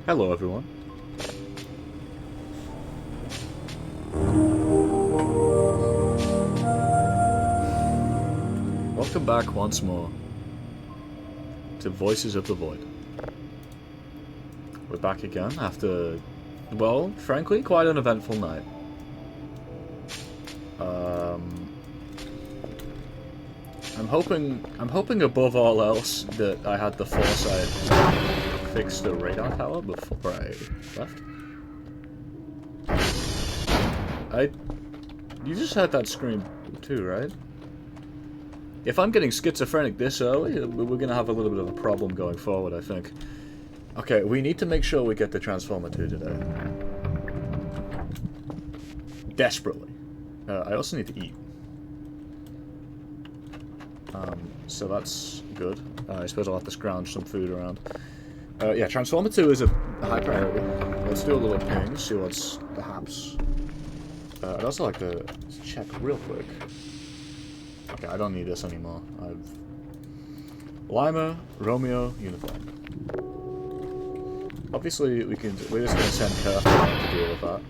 Hello, everyone. Welcome back once more to Voices of the Void. We're back again after, well, frankly, quite an eventful night. I'm hoping above all else that I had the foresight to fix the radar tower before I left. You just heard that scream too, right? If I'm getting schizophrenic this early, we're gonna have a little bit of a problem going forward, I think. Okay, we need to make sure we get the Transformer 2 today. Desperately. I also need to eat. So that's good. I suppose I'll have to scrounge some food around. Yeah, Transformer 2 is a high priority. Let's do a little ping, see what's perhaps. I'd also like to check real quick. Okay, I don't need this anymore. I've... Lima, Romeo, uniform. Obviously, we're just going to send Kirk to deal with that.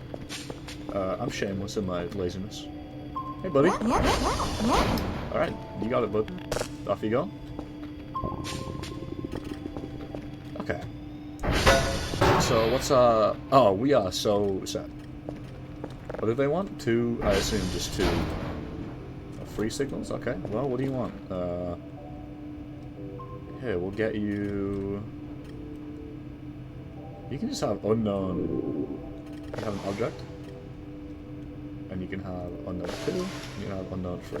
I'm shameless in my laziness. Hey, buddy. Alright, you got it, bud. Off you go. Okay. So, what's oh, we are so set. What do they want? Two, I assume just two. Free signals? Okay. Well, what do you want? Here, we'll get you... You can just have unknown... You have an object. And you can have unknown 2. You can have unknown 3.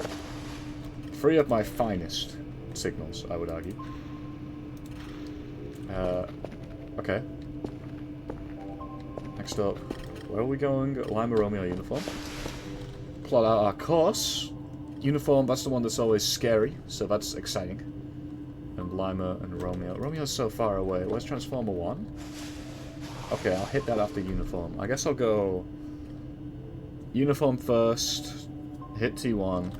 3 of my finest signals, I would argue. Okay. Next up, where are we going? Lima Romeo uniform. Plot out our course. Uniform, that's the one that's always scary, so that's exciting. And Lima and Romeo. Romeo's so far away. Where's Transformer 1? Okay, I'll hit that after Uniform. I guess I'll go... Uniform first, hit T1,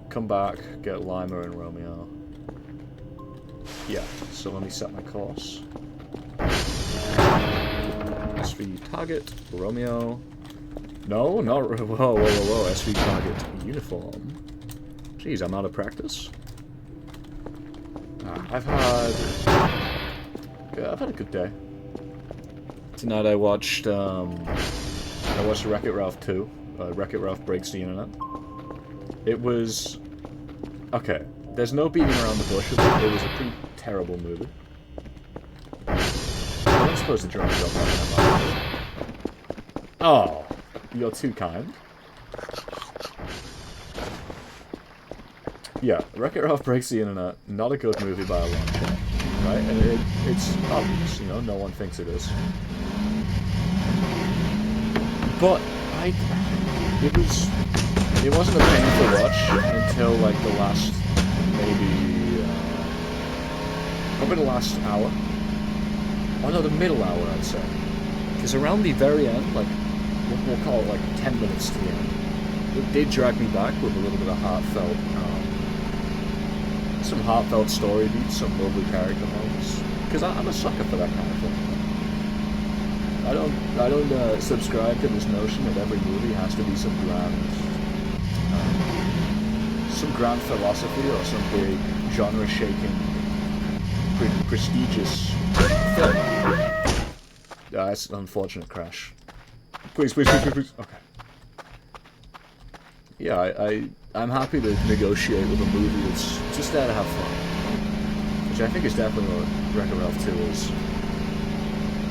come back, get Lima and Romeo. Yeah, so let me set my course. SV target, Romeo. No, not... Whoa. SV target, uniform. Jeez, I'm out of practice. I've had a good day. Tonight I watched Wreck-It Ralph 2. Wreck-It Ralph Breaks the Internet. It was... Okay, there's no beating around the bush with it. It was a pretty terrible movie. I'm not supposed to drop it up. Oh, you're too kind. Yeah, Wreck-It Ralph Breaks the Internet. Not a good movie by a long shot. Right? And it's obvious, you know, no one thinks it is. But it wasn't a painful watch until like the last probably the last hour. Oh no, the middle hour I'd say. Because around the very end, like we'll call it like 10 minutes to the end, it did drag me back with a little bit of heartfelt, some heartfelt story beats, some lovely character moments. Because I'm a sucker for that kind of thing. I don't subscribe to this notion that every movie has to be some grand philosophy or some big genre-shaking, prestigious film. It's an unfortunate crash. Please. Okay. Yeah, I'm happy to negotiate with a movie that's just there to have fun, which I think is definitely what Wreck-It Ralph 2 is.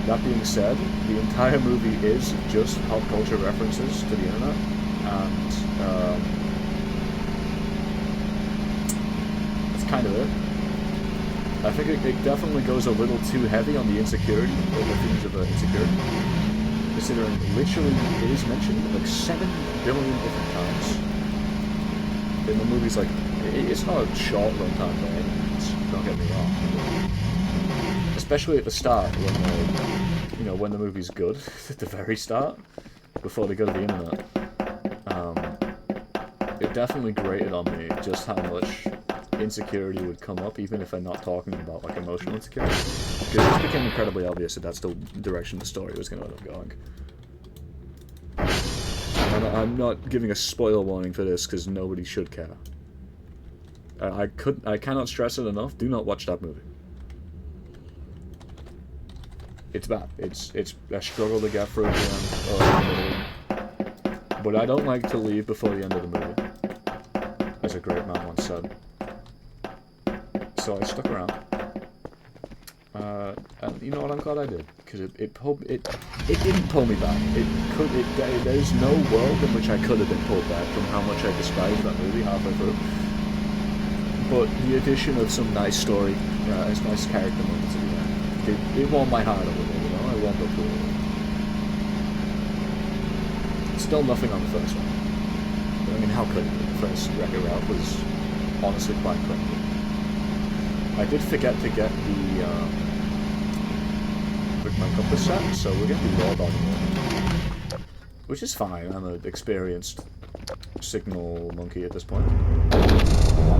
That being said, the entire movie is just pop culture references to the internet, and that's kind of it. I think it definitely goes a little too heavy on the insecurity, or the themes of insecurity, considering literally it is mentioned like 7 billion different times. And the movie's like, it's not a short runtime by any means, don't get me wrong. Especially at the start, when the movie's good, at the very start, before they go to the internet. It definitely grated on me just how much insecurity would come up, even if I'm not talking about like emotional insecurity. Because it just became incredibly obvious that that's the direction the story was going to end up going. And I'm not giving a spoiler warning for this because nobody should care. I cannot stress it enough. Do not watch that movie. It's bad. It's a struggle to get through at the end. But I don't like to leave before the end of the movie, as a great man once said. So I stuck around. And you know what? I'm glad I did, because it didn't pull me back. There's no world in which I could have been pulled back from how much I despised that movie halfway through. But the addition of some nice story, nice character moments at the end, it warmed my heart a little, you know. I warmed up to it. Still nothing on the first one. I mean, how could it be? The first Wreck-It Ralph was honestly quite incredible. I did forget to get my compass set, so we're going to be raw dogging it. Which is fine, I'm an experienced signal monkey at this point.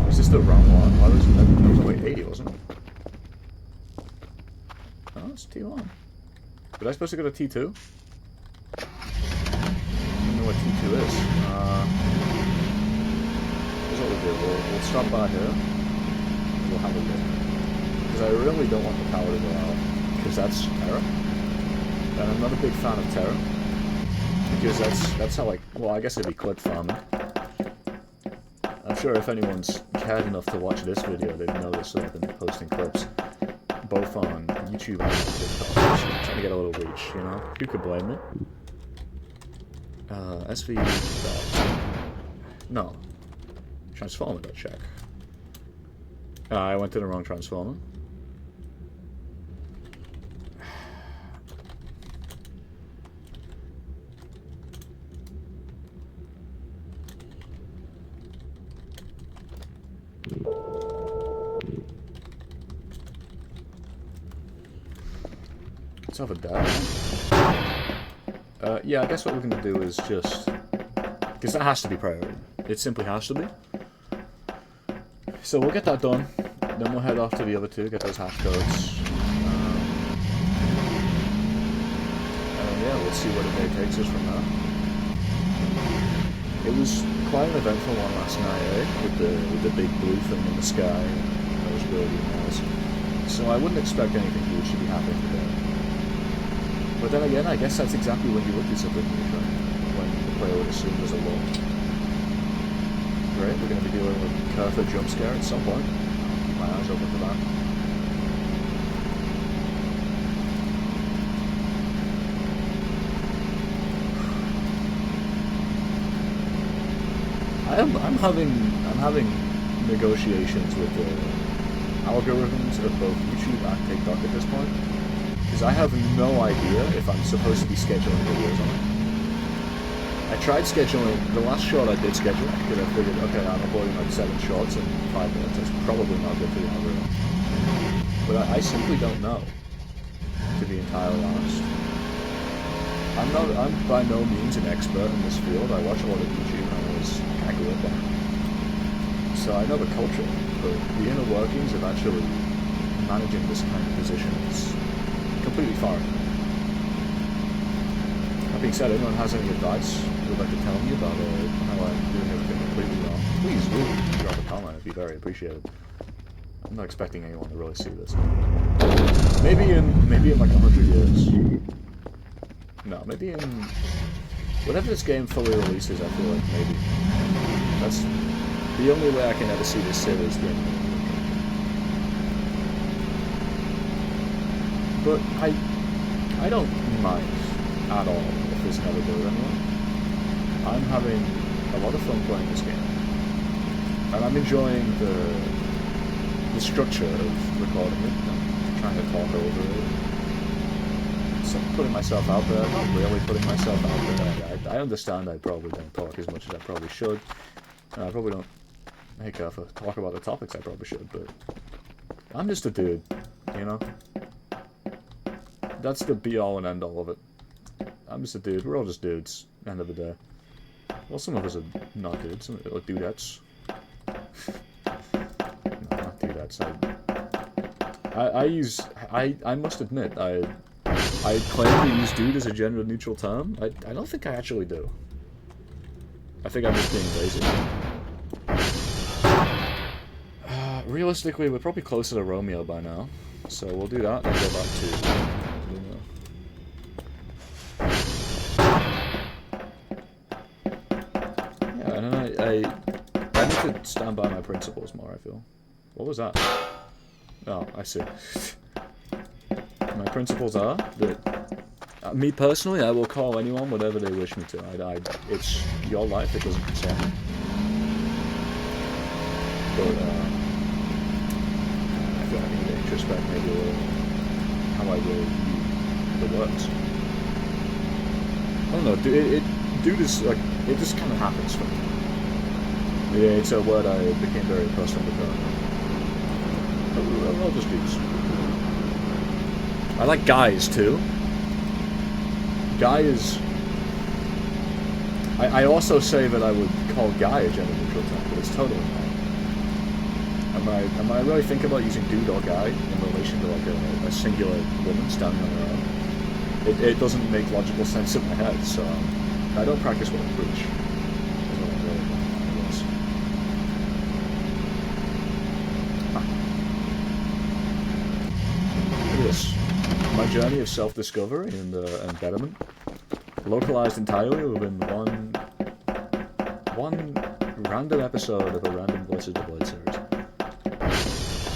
Is this the wrong one? Oh, it was like 80, wasn't it? Oh, it's T1. Was I supposed to go to T2? I don't know what T2 is. Here's what we'll do. We'll stop by here. We'll have a look. Because I really don't want the power to go out. Because that's terror. And I'm not a big fan of terror. Because that's how, like, well, I guess it'd be clip farming. I'm sure if anyone's cared enough to watch this video, they've noticed that I've been posting clips, both on YouTube and on TikTok, so I'm trying to get a little reach, you know? Who could blame me? SV... No. Transformer.check. I went to the wrong transformer. Let's have a dash. Yeah, I guess what we're going to do is just... Because that has to be priority. It simply has to be. So we'll get that done. Then we'll head off to the other two, get those hash codes. And yeah, we'll see where the day takes us from there. It was quite an eventful one last night, eh? With the big blue thing in the sky. Those really nice. So I wouldn't expect anything huge to be happening today. But then again, I guess that's exactly when you would do something huge, right? When the player would assume there's a lull. Great, we're going to be dealing with Curfer jump scare at some point. Keep my eyes open for that. I'm having negotiations with the algorithms of both YouTube and TikTok at this point, because I have no idea if I'm supposed to be scheduling videos on it. I tried scheduling, the last short I did schedule, because I figured, okay, I'm uploading like 7 shorts in 5 minutes, that's probably not good for the algorithm. But I simply don't know, to be entirely honest. I'm by no means an expert in this field. I watch a lot of YouTube and I grew up on it. So I know the culture, but the inner workings of actually managing this kind of position is completely foreign. That being said, anyone has any advice would like to tell me about how I'm doing everything completely wrong, please do drop a comment. It'd be very appreciated. I'm not expecting anyone to really see this. Maybe in like 100 years. No, maybe in whenever this game fully releases, I feel like maybe. That's the only way I can ever see this series game. But I don't mind at all if this never goes anywhere. I'm having a lot of fun playing this game. And I'm enjoying the structure of recording it and trying to talk over it. So putting myself out there, not really putting myself out there. I understand I probably don't talk as much as I probably should. And I probably don't talk about the topics I probably should, but I'm just a dude, you know? That's the be-all and end-all of it. I'm just a dude. We're all just dudes, end of the day. Well, some of us are not dudes, some are dudettes. heads. I must admit, I claim to use dude as a gender neutral term. I don't think I actually do. I think I'm just being lazy. Realistically, we're probably closer to Romeo by now. So we'll do that, then go back to Luna. Yeah, and then I need to stand by my principles more, I feel. What was that? Oh, I see. My principles are that, me personally, I will call anyone whatever they wish me to. It's your life, it doesn't concern me. But, I feel like I need to introspect maybe a little how I really view the words. I don't know, dude is like, it just kind of happens for me. Yeah, it's a word I became very accustomed with. I'll just do this. I like guys too. Guy is... I also say that I would call guy a gender neutral term, but it's totally not. Am I really thinking about using dude or guy in relation to like a singular woman standing on her own? It doesn't make logical sense in my head, so I don't practice what I preach. That's what I'm really doing, I guess. Look at this. My journey of self-discovery and betterment, localized entirely within one random episode of a random Voices of the Blade series.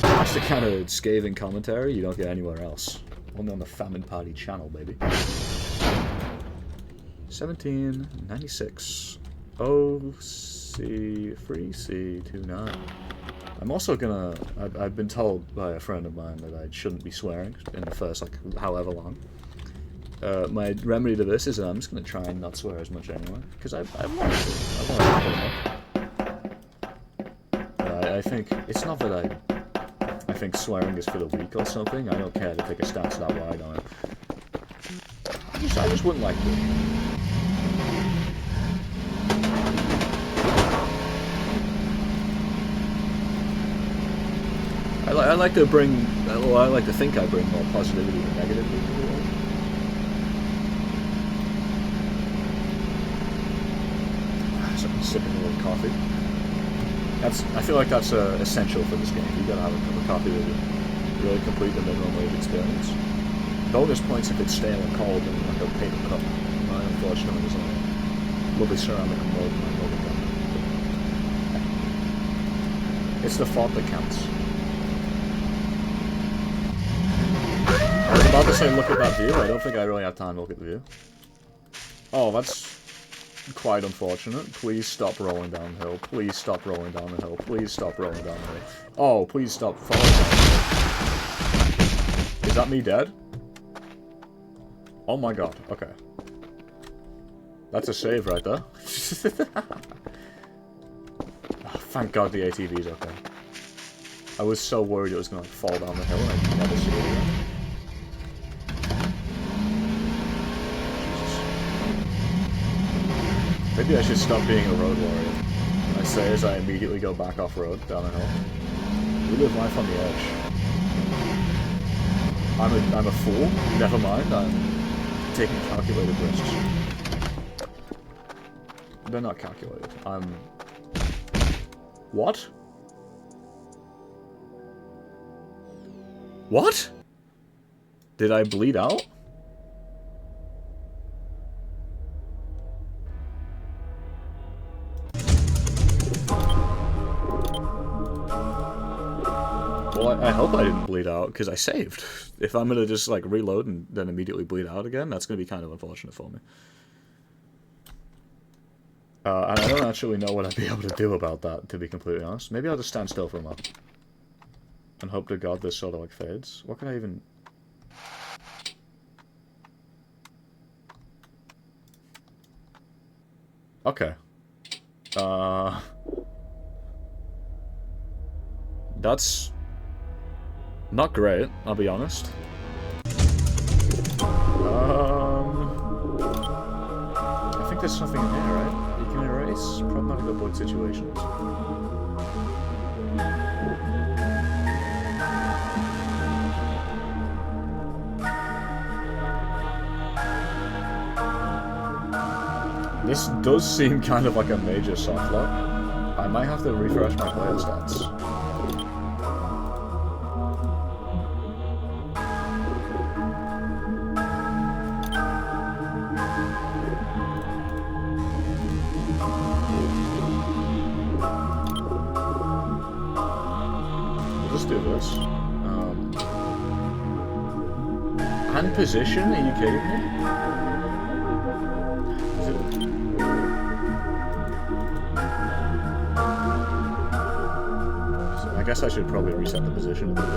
That's the kind of scathing commentary you don't get anywhere else. Only on the Famine Party channel, baby. 1796. OC3C29. I'm also gonna... I've been told by a friend of mine that I shouldn't be swearing in the first, like, however long. My remedy to this is I'm just gonna try and not swear as much anyway. Because I wanted to. I wanted to put it up. I think... It's not that I think swearing is for the weak or something. I don't care to take a stance that wide on it. I just wouldn't like to. I like to bring, well, I like to think I bring more positivity than negativity to the world. So I'm sipping a little coffee. I feel like that's essential for this game. You gotta have a cup of coffee to really complete the minimum wage experience. Bonus points if it's stale and cold and like a paper cup. Mine, unfortunately, is a lovely ceramic mug in my mug cup. It's the thought that counts. I was about to say look at that view. I don't think I really have time to look at the view. Oh, that's quite unfortunate. Please stop rolling down the hill. Please stop rolling down the hill. Please stop rolling down the hill. Oh, please stop falling down the hill. Is that me dead? Oh my god, okay. That's a save right there. Oh, thank god the ATV's okay. I was so worried it was gonna like, fall down the hill and I'd never see it again. Maybe I should stop being a road warrior. I say as I immediately go back off-road down the hill. We live life on the edge. I'm a fool. Never mind, I'm taking calculated risks. They're not calculated. What? What? Did I bleed out? Well, I hope I didn't bleed out, because I saved. If I'm gonna just, like, reload and then immediately bleed out again, that's gonna be kind of unfortunate for me. And I don't actually know what I'd be able to do about that, to be completely honest. Maybe I'll just stand still for a moment. And hope to god this sort of, like, fades. What can I even... Okay. That's... not great, I'll be honest. I think there's something in here, right? You can erase problematic upload situations. This does seem kind of like a major soft lock. I might have to refresh my player stats. We'll just do this. And position? Are you kidding me? So I guess I should probably reset the position a little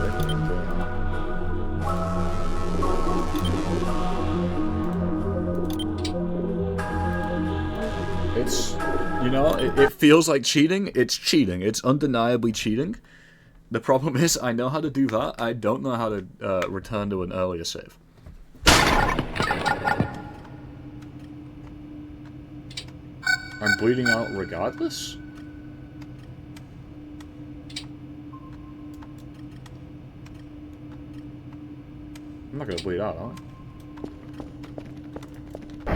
bit. It's, you know, it feels like cheating. It's cheating. It's undeniably cheating. The problem is, I know how to do that. I don't know how to return to an earlier save. I'm bleeding out regardless? I'm not gonna bleed out, am I?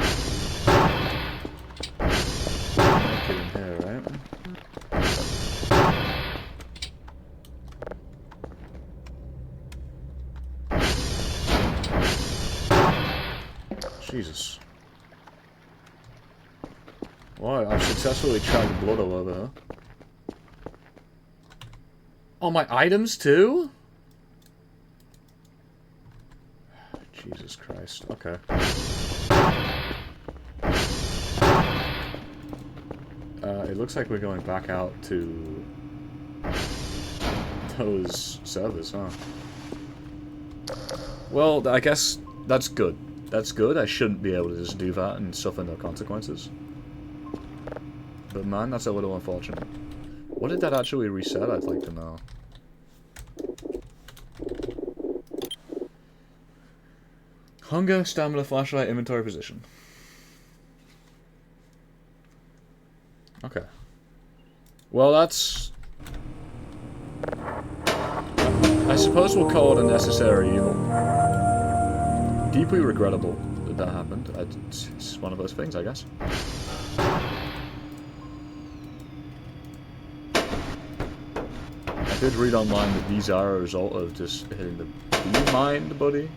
Get in here, right? Jesus. Well, I've successfully tracked blood all over her. Oh, my items too? Jesus Christ. Okay. It looks like we're going back out to those servers, huh? Well, I guess that's good. That's good. I shouldn't be able to just do that and suffer no consequences. But man, that's a little unfortunate. What did that actually reset? I'd like to know. Hunger, stamina, flashlight, inventory position. Okay. Well, that's... I suppose we'll call it a necessary evil. Deeply regrettable that that happened. It's one of those things, I guess. I did read online that these are a result of just hitting the bee mind, buddy.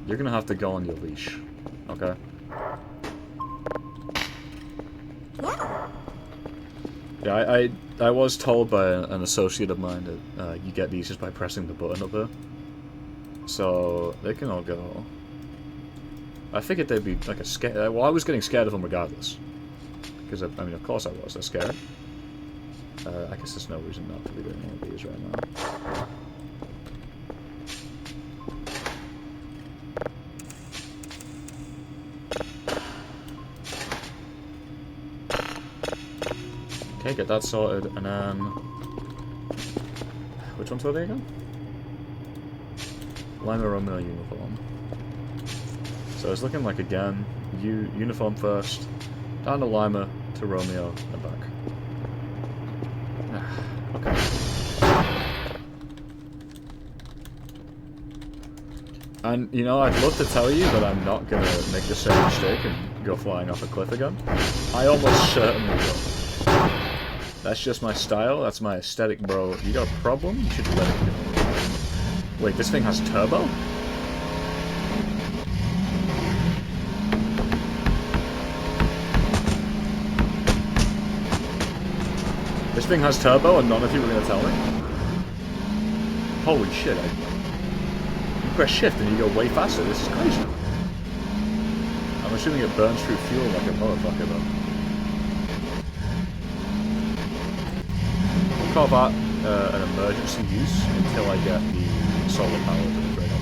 You're gonna have to go on your leash, okay? Yeah, I was told by an associate of mine that you get these just by pressing the button up there. So, they can all go. I figured they'd be like a scare. Well, I was getting scared of them regardless. Because, I mean, of course I was. They're scared. I guess there's no reason not to be doing one of these right now. Okay, get that sorted, and then... Which ones were they again? Lima Romeo uniform. So it's looking like, again, uniform first, down to Lima, to Romeo, and back. Okay. And, you know, I'd love to tell you that I'm not gonna make the same mistake and go flying off a cliff again. I almost certainly will. That's just my style, that's my aesthetic, bro. You got a problem? You should let it go. Wait, this thing has turbo? This thing has turbo and none of you were going to tell me? Holy shit, you press shift and you go way faster, this is crazy. I'm assuming it burns through fuel like a motherfucker though. We'll call that an emergency use until I get the solar power to the trade on.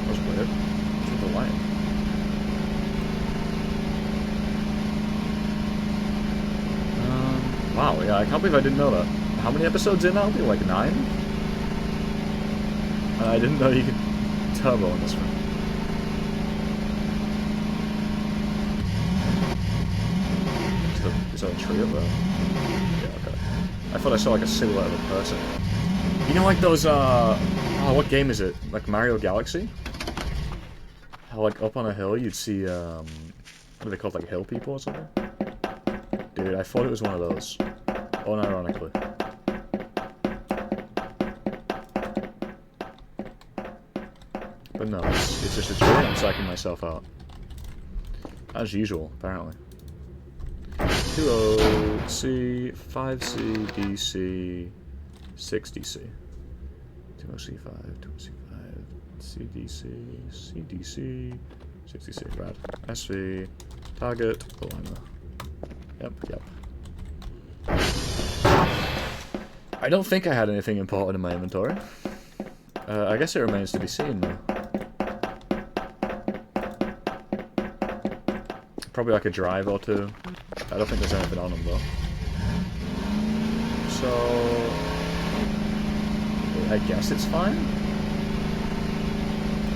That's weird. What's with the light? Wow, yeah, I can't believe I didn't know that. How many episodes in now? Like 9? I didn't know you could turbo on this one. Is that a tree? see it, but... Yeah, okay. I thought I saw like a silhouette of a person. You know like those, oh, what game is it? Like Mario Galaxy? How like up on a hill you'd see, what are they called, like hill people or something? Dude, I thought it was one of those. Unironically. But no, it's just a tree and I'm psyching myself out. As usual, apparently. 2O, C, 5C, DC, 6DC. 2OC5, 2OC5, CDC, CDC, 6DC, rad. SV, target, alignment. Yep, yep. I don't think I had anything important in my inventory. I guess it remains to be seen, though. Probably like a drive or two. I don't think there's anything on them, though. So... I guess it's fine?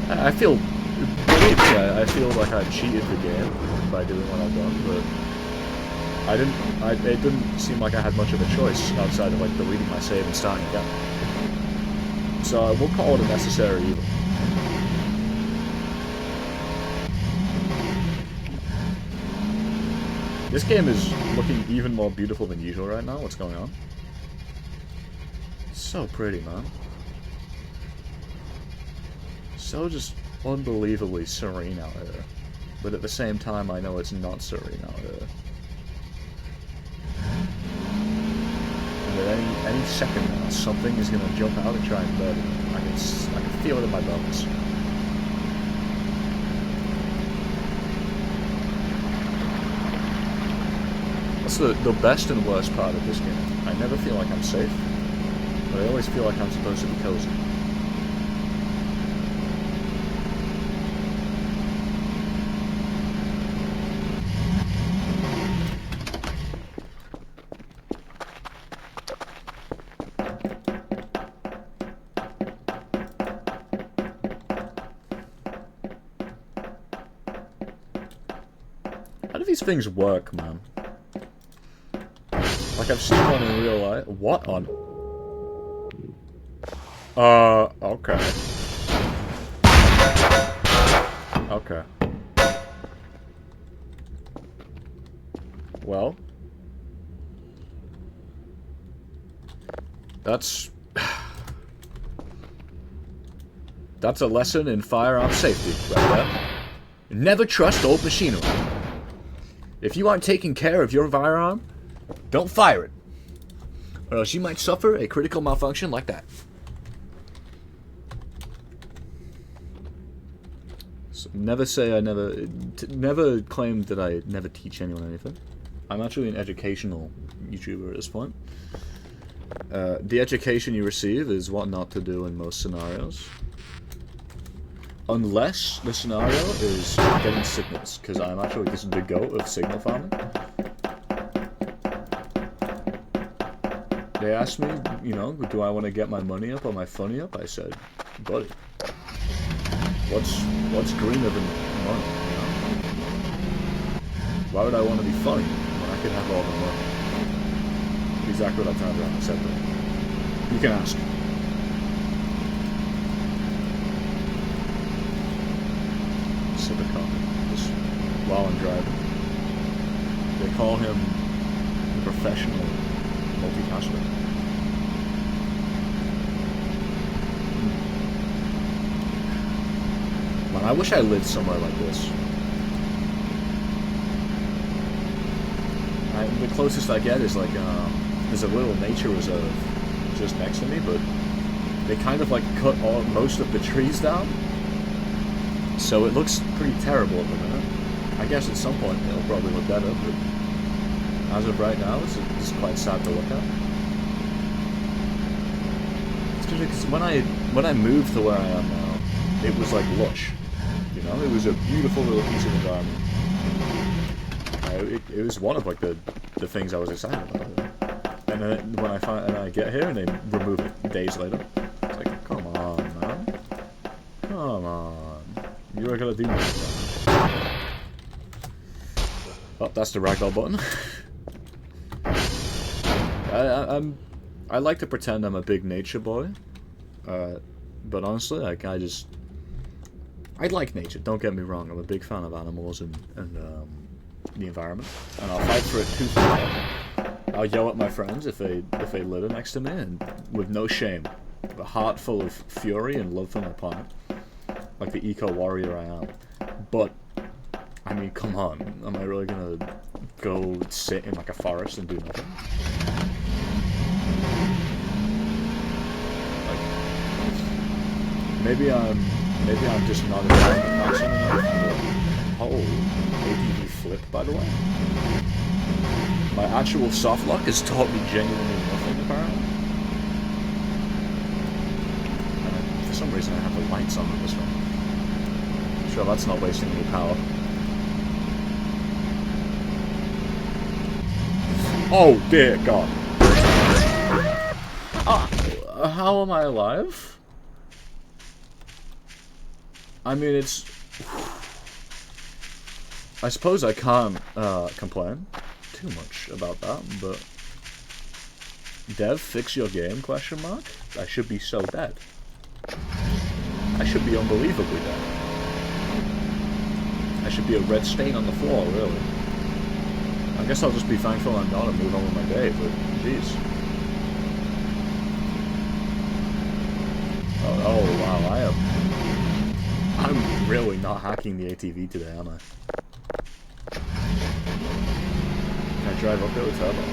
I feel... Believe me, I feel like I cheated the game by doing what I've done, but... it didn't seem like I had much of a choice outside of like deleting my save and starting again. So we'll call it a necessary evil. This game is looking even more beautiful than usual right now. What's going on? So pretty, man. So just unbelievably serene out here. But at the same time, I know it's not serene out here. And at any second now, something is going to jump out and try and murder me. I can feel it in my bones. That's the best and worst part of this game. I never feel like I'm safe, but I always feel like I'm supposed to be cozy. How do these things work, man? Like, I've seen one in real life. What on? Okay. Okay. Well. That's a lesson in firearm safety, right there. Never trust old machinery. If you aren't taking care of your firearm, don't fire it, or else you might suffer a critical malfunction like that. So never say I never claim that I never teach anyone anything. I'm actually an educational YouTuber at this point. The education you receive is what not to do in most scenarios. Unless the scenario is getting signals, because I'm actually just the goat of signal farming. They asked me, you know, do I want to get my money up or my funny up? I said, buddy, what's greener than money, you know? Why would I want to be funny when I could have all the money? Exactly what I turned around and said to them. You can ask. Sip of coffee, just while I'm driving. They call him the professional multitasker. Man, I wish I lived somewhere like this. The closest I get is like, there's a little nature reserve just next to me, but they kind of like cut most of the trees down. So it looks pretty terrible at the minute. I guess at some point it'll probably look better, but as of right now, it's just quite sad to look at. Especially because when I moved to where I am now, it was like lush. You know, it was a beautiful little piece of environment. It was one of like the things I was excited about. And then when I get here and they remove it days later, it's like, come on, man, come on, you are gonna do this. Oh, that's the ragdoll button. I like to pretend I'm a big nature boy, but honestly, like I like nature. Don't get me wrong. I'm a big fan of animals and the environment, and I'll fight for it tooth and nail. I'll yell at my friends if they litter next to me, and with no shame, with a heart full of fury and love for my planet, like the eco warrior I am. But I mean, come on, am I really gonna go sit in like a forest and do nothing? Like, maybe I'm just not environment person enough. Oh, ATV flip, by the way. My actual softlock has taught me genuinely nothing, apparently. For some reason I have the lights on this one. Sure, that's not wasting any power. Oh dear God. How am I alive? I mean, it's... I suppose I can't complain too much about that, but... Dev, fix your game, question mark? I should be so dead. I should be unbelievably dead. I should be a red stain on the floor, really. I guess I'll just be thankful I'm not and move on with my day, but jeez. Oh wow, I'm really not hacking the ATV today, am I? Can I drive up there with turbo?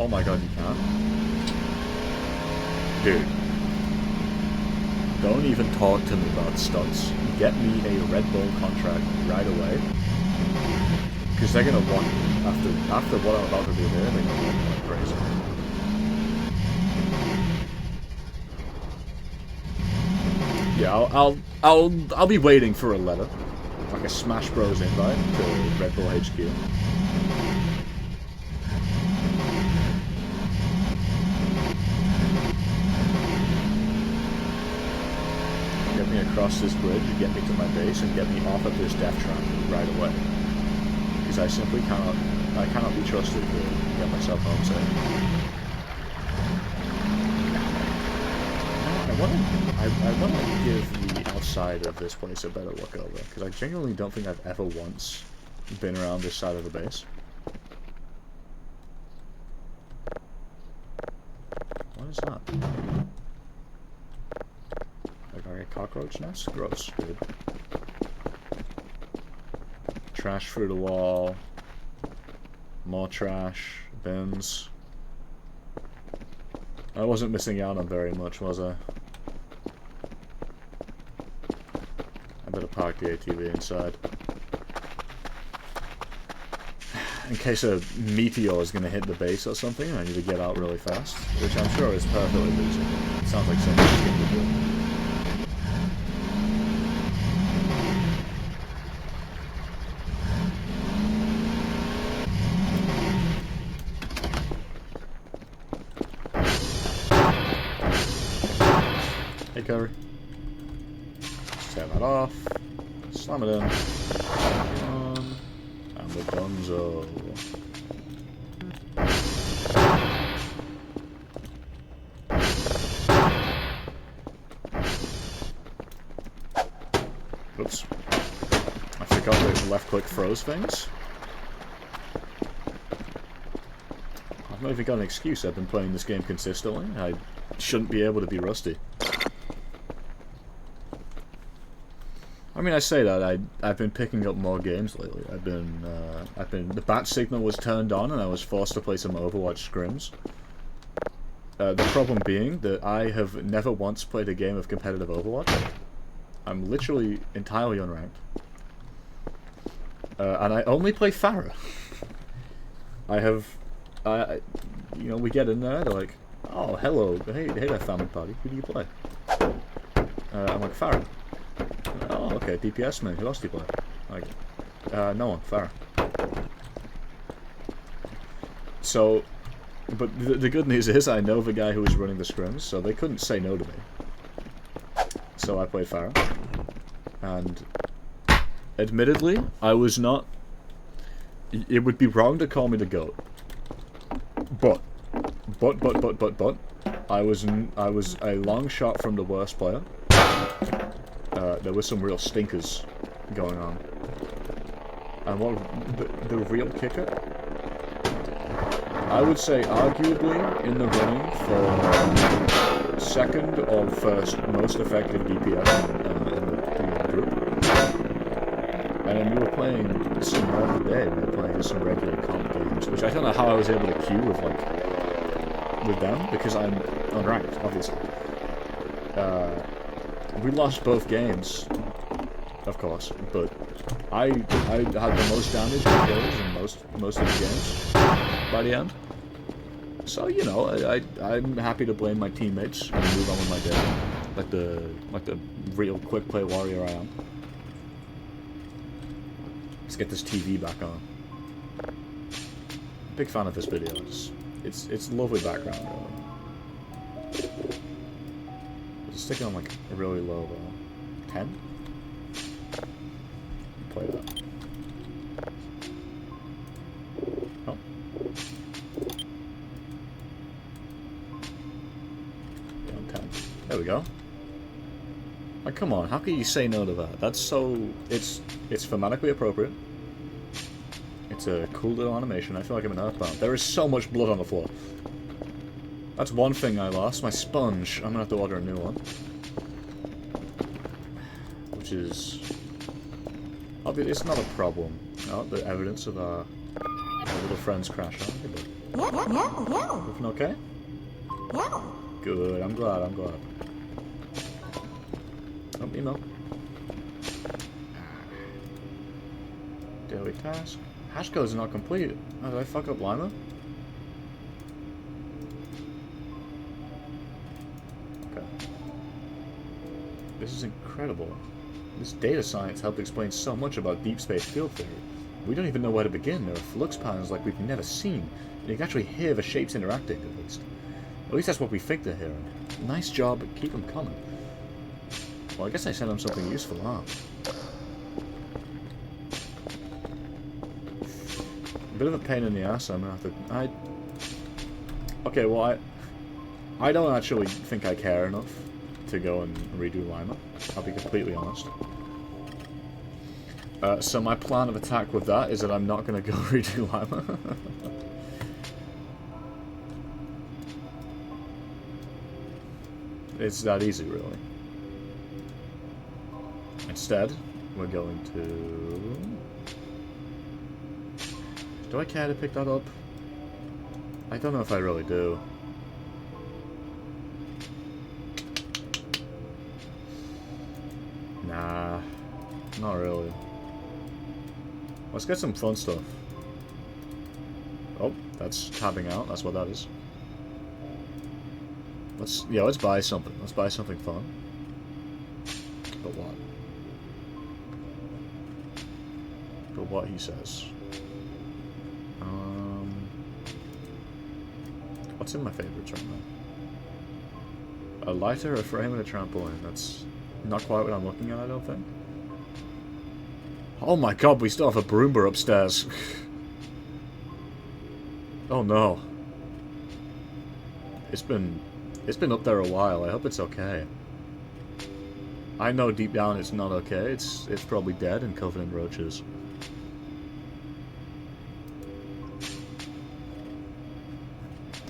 Oh my god, you can? Dude. Don't even talk to me about stunts. Get me a Red Bull contract right away. Because they're gonna want me. After what I'm about to do here, they're gonna want me like crazy. Yeah, I'll be waiting for a letter. Like a Smash Bros invite to Red Bull HQ. Get me across this bridge, get me to my base, and get me off of this death trap right away. Because I simply cannot be trusted to get myself home safe. I want to give the outside of this place a better look over, because I genuinely don't think I've ever once been around this side of the base. What is that? Like a cockroach nest? Gross, dude. Trash through the wall. More trash. Bins. I wasn't missing out on very much, was I? I better park the ATV inside. In case a meteor is going to hit the base or something, I need to get out really fast. Which I'm sure is perfectly reasonable. It sounds like something's going to do. Hey, Curry. Tear that off. Slam it in. And we're donezo. Oops. I forgot that left click froze things. I've not even got an excuse. I've been playing this game consistently. I shouldn't be able to be rusty. I mean, I say that I've been picking up more games lately. The bat signal was turned on, and I was forced to play some Overwatch scrims. The problem being that I have never once played a game of competitive Overwatch. I'm literally entirely unranked, and I only play Farah. You know, we get in there, they're like, "Oh, hello, hey there, family party. Who do you play?" I'm like, "Farah." Oh, okay, DPS man, who else do you play? Like, no one, Farah. So, but the good news is I know the guy who was running the scrims, so they couldn't say no to me. So I played Farah. And, admittedly, I was not... It would be wrong to call me the GOAT. But, I was a long shot from the worst player. There were some real stinkers going on. And what the real kicker? I would say arguably in the running for second or first most effective DPS in the group. And then we were playing some more of the day. We were playing some regular comp games, which I don't know how I was able to queue with them because I'm unranked, obviously. We lost both games, of course, but I had the most damage and kills in most of the games by the end. So you know, I'm happy to blame my teammates and move on with my day, like the real quick play warrior I am. Let's get this TV back on. Big fan of this video. It's lovely background. Just stick it on like a really low 10. Play that. Oh. Yeah, on 10. There we go. Like, come on, how can you say no to that? That's so... It's thematically appropriate. It's a cool little animation. I feel like I'm in Earthbound. There is so much blood on the floor. That's one thing I lost. My sponge. I'm gonna have to order a new one. Which is... It's not a problem. Oh, the evidence of our little friend's crash. Everything okay? Good. I'm glad. Oh, email. Daily task. Hash code is not complete. Oh, did I fuck up Lima? Okay. This is incredible. This data science helped explain so much about deep space field theory. We don't even know where to begin. There are flux patterns like we've never seen. And you can actually hear the shapes interacting, at least. At least that's what we think they're hearing. Nice job, but keep them coming. Well, I guess I sent them something useful, huh? A bit of a pain in the ass, I'm gonna have to... Okay, well, I don't actually think I care enough to go and redo Lima. I'll be completely honest. So my plan of attack with that is that I'm not gonna go redo Lima. It's that easy, really. Instead, we're going to... Do I care to pick that up? I don't know if I really do. Nah, not really. Let's get some fun stuff. Oh, that's tabbing out. That's what that is. Let's buy something. Let's buy something fun. But what? But what he says. What's in my favorites right now? A lighter, a frame, and a trampoline. That's not quite what I'm looking at, I don't think. Oh my god, we still have a Broomba upstairs. Oh no. It's been up there a while. I hope it's okay. I know deep down it's not okay. It's probably dead and covered in roaches.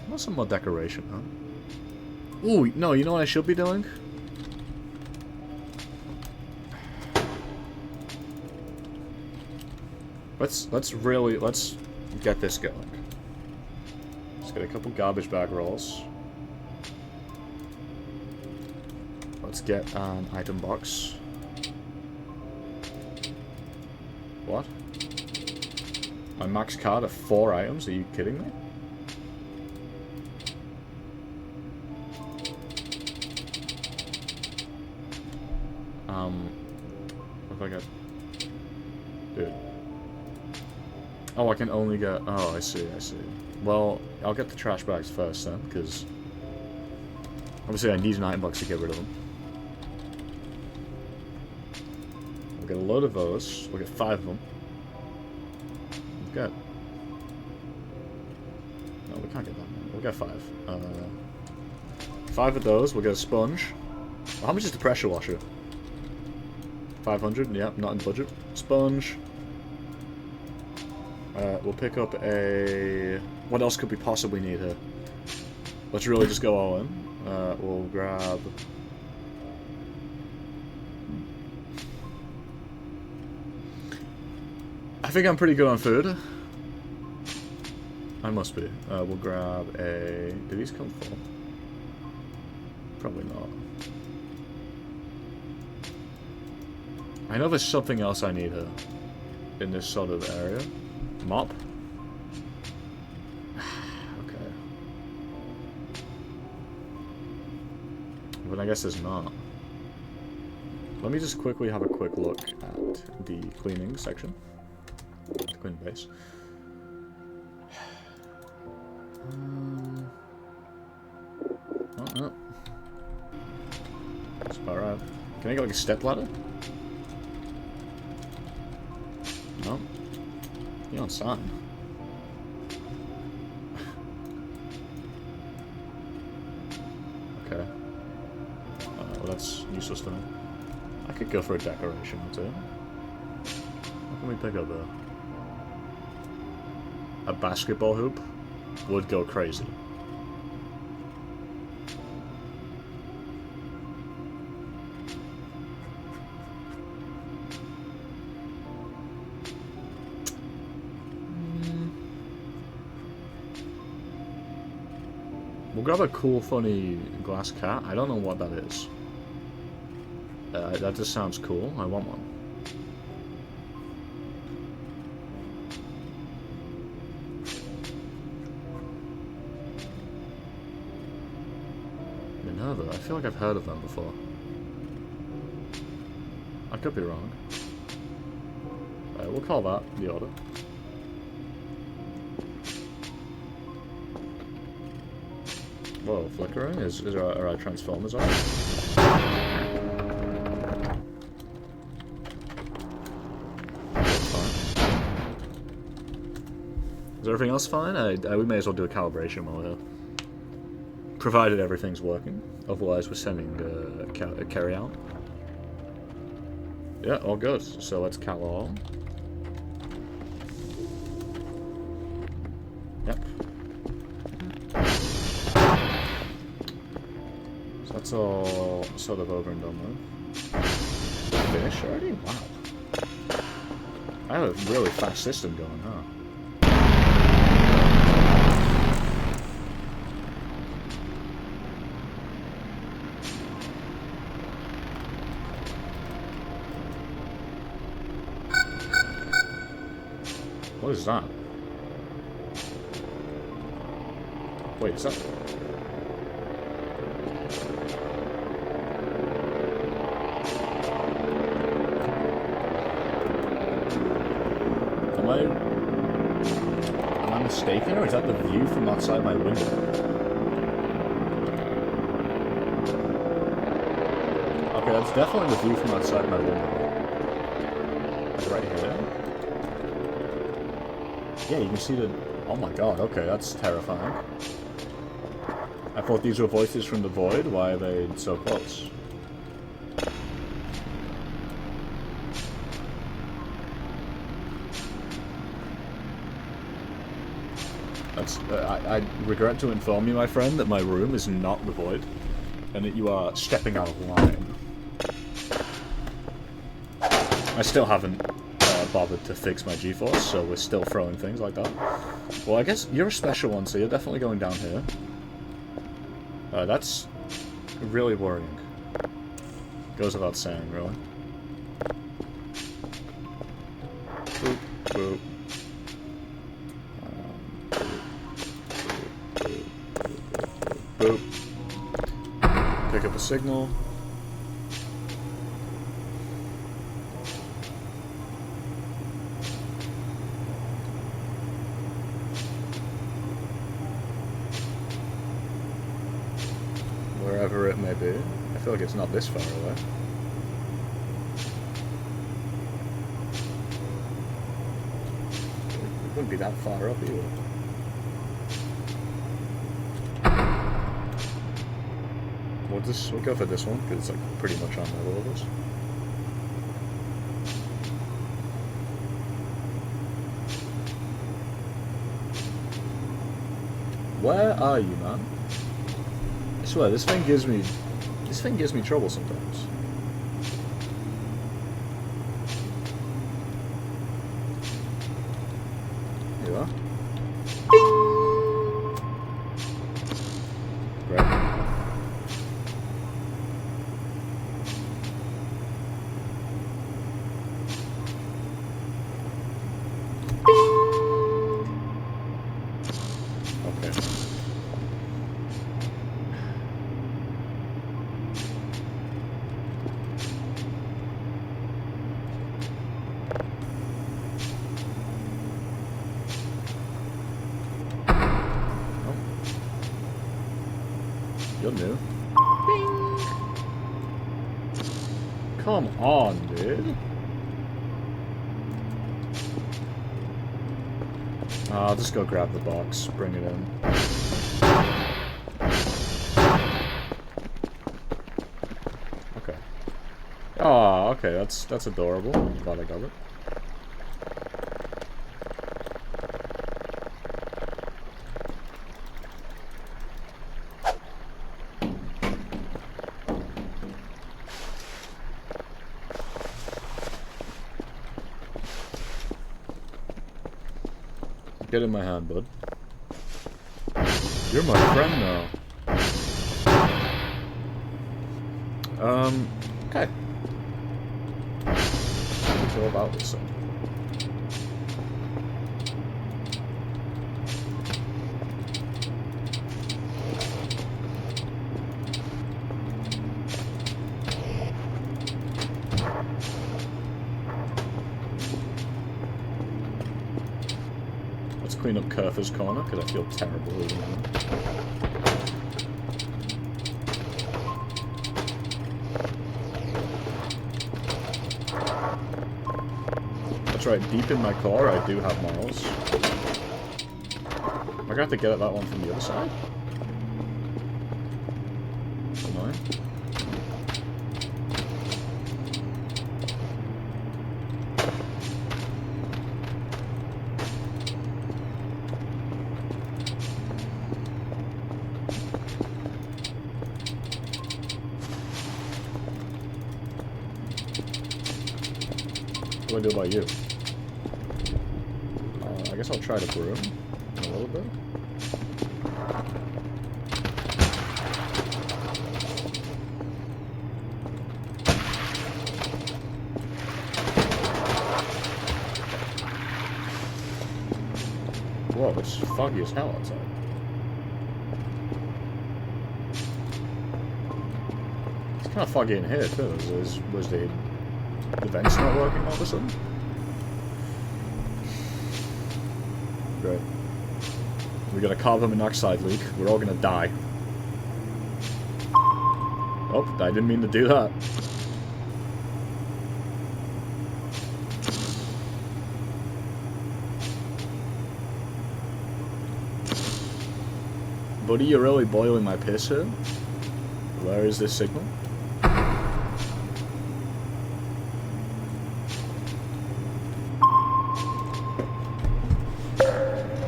Want some more decoration, huh? Ooh, no, you know what I should be doing? Let's get this going. Let's get a couple garbage bag rolls. Let's get an item box. What? My max card of 4 items? Are you kidding me? What have I got? Dude. Oh, I can only get... Oh, I see. Well, I'll get the trash bags first then, because... Obviously I need an item box to get rid of them. We'll get a load of those. We'll get 5 of them. No, we can't get that many. We'll get 5. 5 of those. We'll get a sponge. Well, how much is the pressure washer? 500? Yep, not in the budget. Sponge. We'll pick up a... What else could we possibly need here? Let's really just go all in. We'll grab... I think I'm pretty good on food. I must be. We'll grab a... Do these come full? Probably not. I know there's something else I need here. In this sort of area. Mop? Okay. But I guess there's not. Let me just quickly have a quick look at the cleaning section. Clean base. Oh. That's about right. Can I get like a step ladder? No. You don't sign. Okay. Well, that's useless to me. I could go for a decoration or two. What can we pick up there? A basketball hoop would go crazy. We'll grab a cool, funny glass cat. I don't know what that is. That just sounds cool. I want one. Minerva. I feel like I've heard of them before. I could be wrong. We'll call that the order. Whoa, flickering? Are our transformers on? Is everything else fine? We may as well do a calibration while we're here. Provided everything's working. Otherwise, we're sending a carry out. Yeah, all good. So let's cal all. Yep. So that's all sort of over and done with. Finish already? Wow. I have a really fast system going, huh? What is that? Wait, is that... Am I mistaken, or is that the view from outside my window? Okay, that's definitely the view from outside my window. Like right here. Yeah, you can see the... Oh my god, okay, that's terrifying. I thought these were voices from the void. Why are they so close? That's... I regret to inform you, my friend, that my room is not the void, and that you are stepping out of line. I still haven't bothered to fix my GeForce, so we're still throwing things like that. Well, I guess you're a special one, so you're definitely going down here. That's really worrying. Goes without saying, really. Boop, boop. Boop. Pick up a signal. Wherever it may be. I feel like it's not this far away. It wouldn't be that far up either. we'll go for this one because it's like pretty much on level with us. Where are you, man? I swear this thing gives me trouble sometimes. Here you are. Great. Okay. Oh. You're new. Bing. Come on, dude. I'll just go grab the box, bring it in. Okay. Oh, okay, that's adorable. I'm glad I got it. Get in my hand, bud. You're my friend now. Okay. What's all about this thing? Let's clean up Kerfer's corner, because I feel terrible leaving him. That's right, deep in my core I do have morals. Am I gonna have to get at that one from the other side? Annoying. What do I do about you? I guess I'll try to broom a little bit. Whoa, it's foggy as hell outside. It's kind of foggy in here too. Was the vents not working all of a sudden? Great. We got a carbon monoxide leak. We're all gonna die. Oh, I didn't mean to do that. Buddy, you're really boiling my piss here. Where is this signal?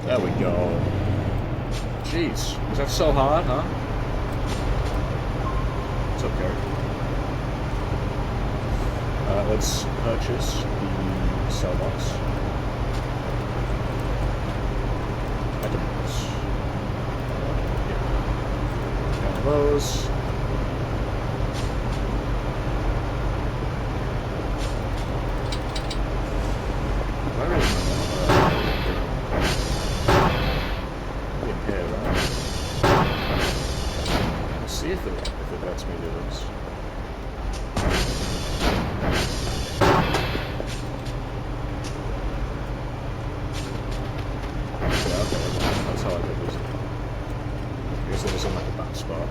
There we go. Jeez, was that so hard, huh? It's okay. Let's purchase the cell box. Items. Yeah. One of those. Where is my see if it lets me do this. Yeah, okay, that's how I did this. I guess it was in like a bad spot.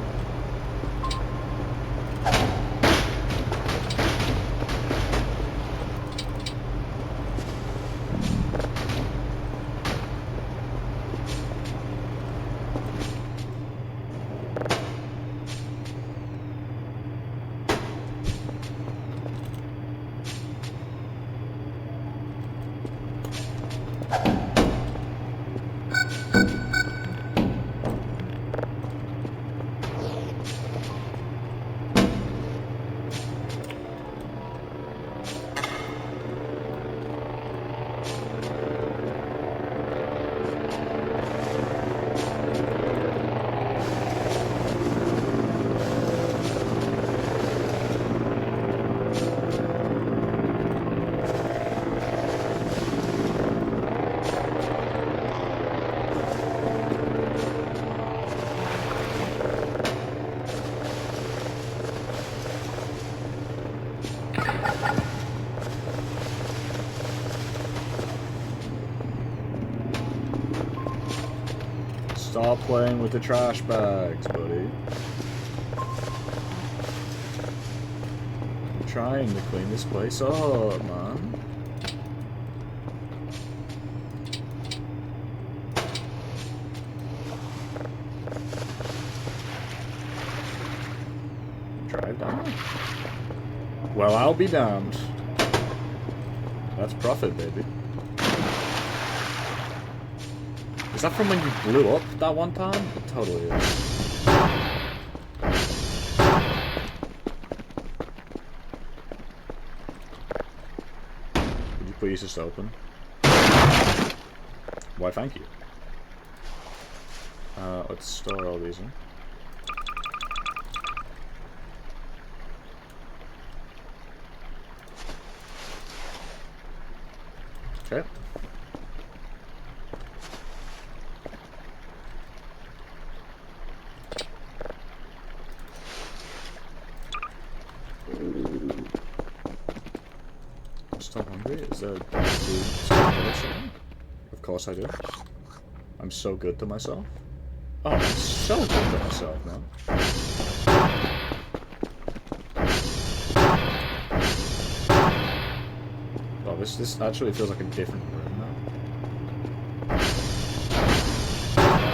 Stop playing with the trash bags, buddy. I'm trying to clean this place up, man. Drive down. Well, I'll be damned. That's profit, baby. Is that from when you blew up that one time? It totally is. Would you please just open? Why, thank you. Let's store all these in. Okay. I'm still hungry. Is there food? Of course I do. I'm so good to myself. Oh, I'm so good to myself, man. Oh, this actually feels like a different room now.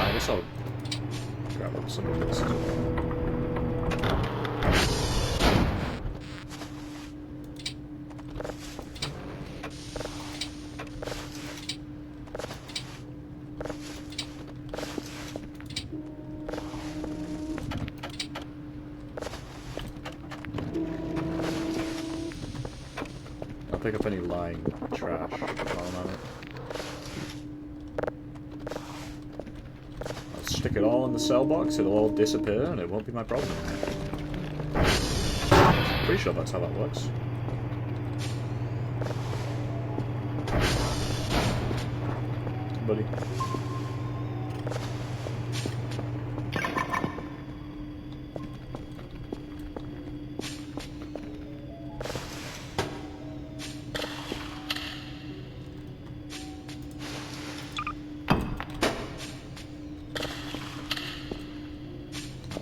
I guess I'll grab up some of this. Pick up any lying trash while I'm on it. I'll stick it all in the cell box, it'll all disappear, and it won't be my problem. Pretty sure that's how that works. Buddy.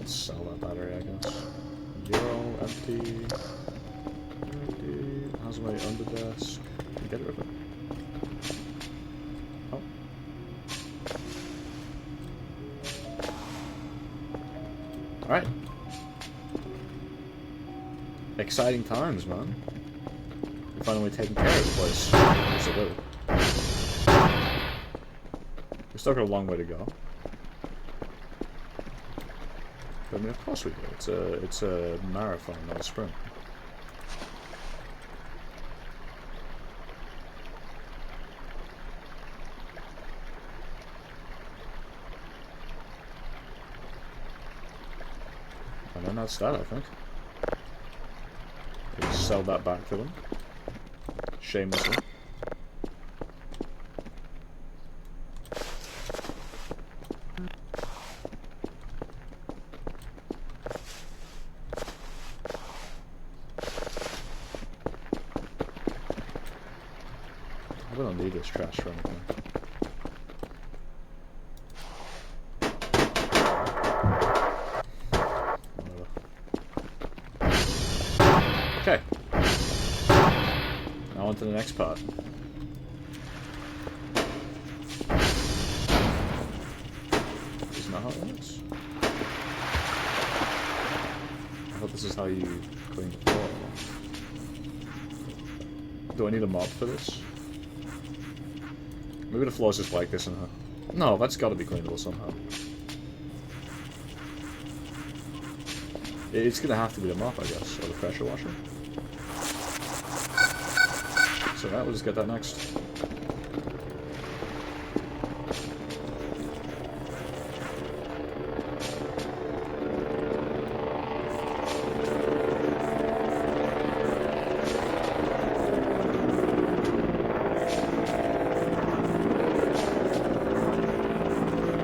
Sell that battery, I guess. 0, empty. Empty. How's my under desk? Get rid of it. Oh. Alright. Exciting times, man. We're finally taking care of the place. Yes, it will. We still got a long way to go. I mean, of course we do. It's a marathon, not a sprint. And then that's that, I think. Just sell that back to them. Shamelessly. We don't need this trash for anything. Okay. Now on to the next part. Isn't that how it works? I thought this is how you clean the floor. Do I need a mop for this? Maybe the floor's just like this in her. No, that's got to be cleanable somehow. It's gonna have to be the mop, I guess, or the pressure washer. So right, we'll just get that next.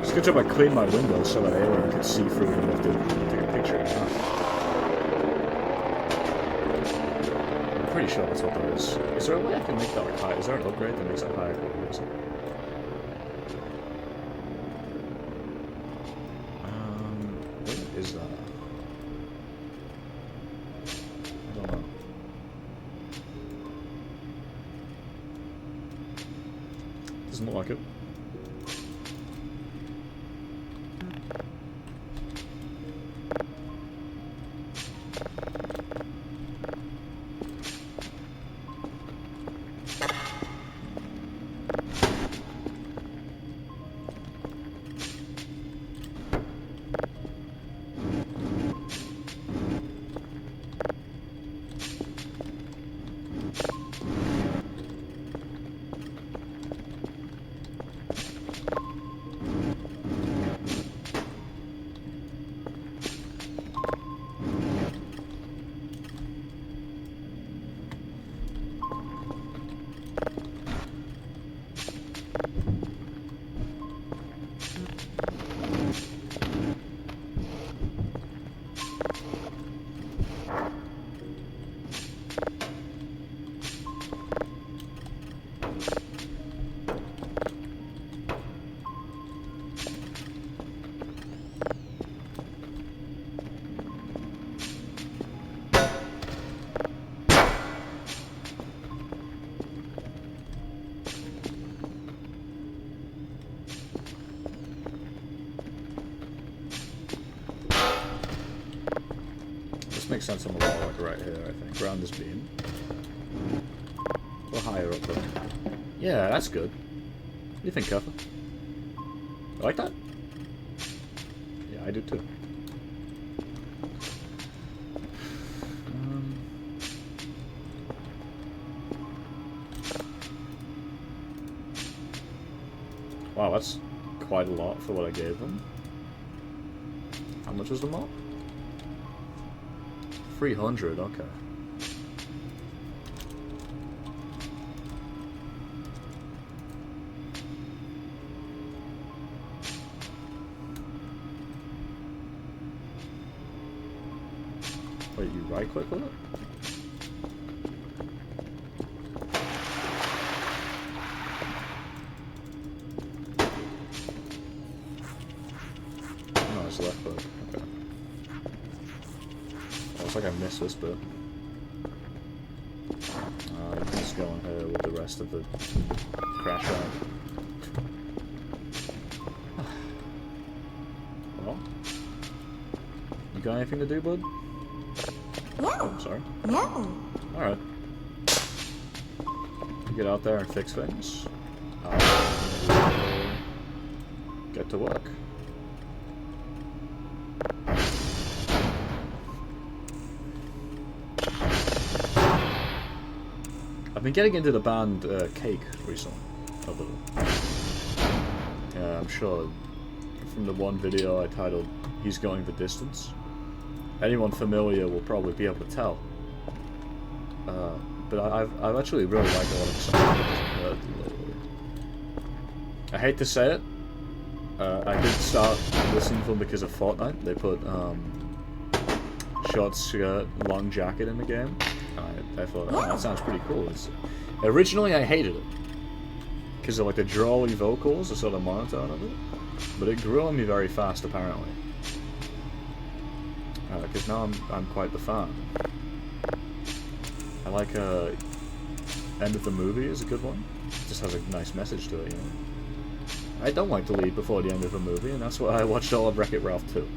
It's a good job I cleaned my windows so that anyone could see through and have to take a picture of that. I'm pretty sure that's what that is. Is there a way I can make that like high? Is there an upgrade that makes it higher? What is that? I don't know. Doesn't look like it. Makes sense on the wall, like right here, I think. Around this beam. Or higher up there. Yeah, that's good. What do you think, Keffa? You like that? Yeah, I do too. Wow, that's quite a lot for what I gave them. How much was the mop? 300, okay. Wait, you right click with it? No, it's left click. Okay. Looks like I missed this bit. You can just go in here with the rest of the crash out. Well, you got anything to do, bud? No. Oh, sorry. No. Alright. Get out there and fix things. Get to work. I've been getting into the band Cake recently. A little. Yeah, I'm sure from the one video I titled He's Going the Distance. Anyone familiar will probably be able to tell. But I've actually really liked a lot of the songs. I hate to say it. I did start listening to them because of Fortnite. They put short skirt, long jacket in the game. I thought, oh, that sounds pretty cool. Originally, I hated it because of like the drawly vocals, the sort of monotone of it. But it grew on me very fast, apparently. Because now I'm quite the fan. I like End of the Movie is a good one. It just has a nice message to it, you know. I don't like to leave before the end of a movie, and that's why I watched all of Wreck-It Ralph 2.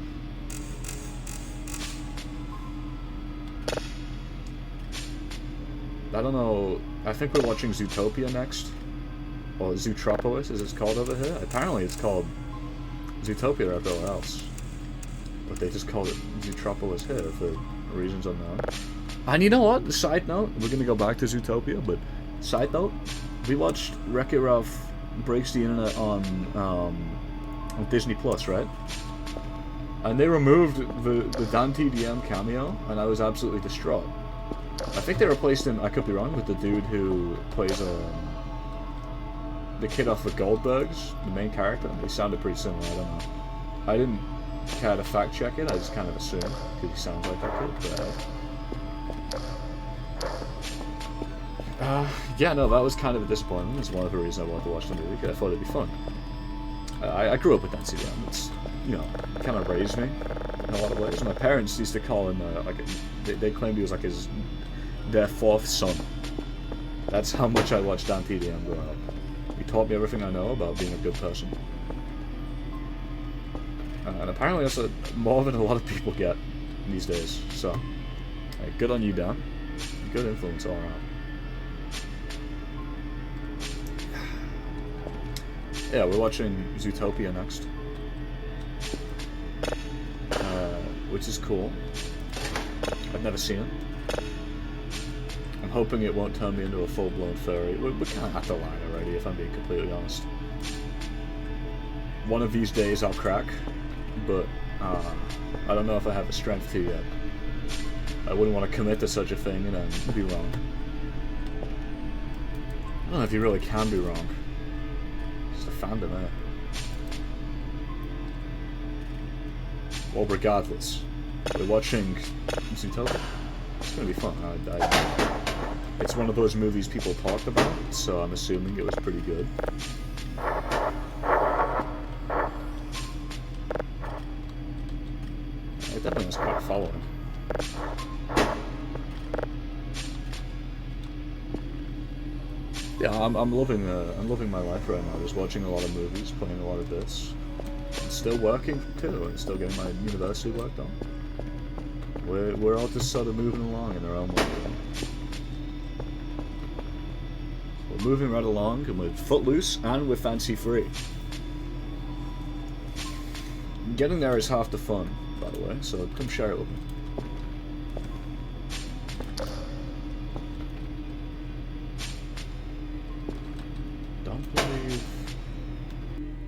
I don't know. I think we're watching Zootopia next. or Zootropolis as it's called over here. Apparently it's called Zootopia everywhere else. But they just call it Zootropolis here for reasons unknown. And you know what? Side note, we're gonna go back to Zootopia, but side note, we watched Wreck-It Ralph Breaks the Internet on Disney Plus, right? And they removed the Dan TDM cameo, and I was absolutely distraught. I think they replaced him, I could be wrong, with the dude who plays the kid off the Goldbergs, the main character. They sounded pretty similar, I don't know. I didn't care to fact check it, I just kind of assumed, because he sounds like that kid, but... yeah, no, that was kind of a disappointment. It's one of the reasons I wanted to watch the movie, because I thought it'd be fun. I grew up with Dan TDM. It's, you know, kind of raised me in a lot of ways. My parents used to call him, they claimed he was like their fourth son. That's how much I watched Dan TDM growing up. He taught me everything I know about being a good person. And apparently that's more than a lot of people get these days. So, hey, good on you, Dan. Good influence all around. Yeah, we're watching Zootopia next. Which is cool. I've never seen it. I'm hoping it won't turn me into a full-blown furry. We're kind of at the line already, if I'm being completely honest. One of these days I'll crack, but I don't know if I have the strength to yet. I wouldn't want to commit to such a thing and then be wrong. I don't know if you really can be wrong. It's just a fandom, eh? Well, regardless, we're watching Zootopia. It's gonna be fun. It's one of those movies people talked about, so I'm assuming it was pretty good. It definitely was quite a following. Yeah, I'm loving my life right now. Just watching a lot of movies, playing a lot of this. Still working too, and still getting my university work done. We're all just sort of moving along in our own way. We're moving right along, and we're footloose and we're fancy free. Getting there is half the fun, by the way. So come share it with me. Don't believe.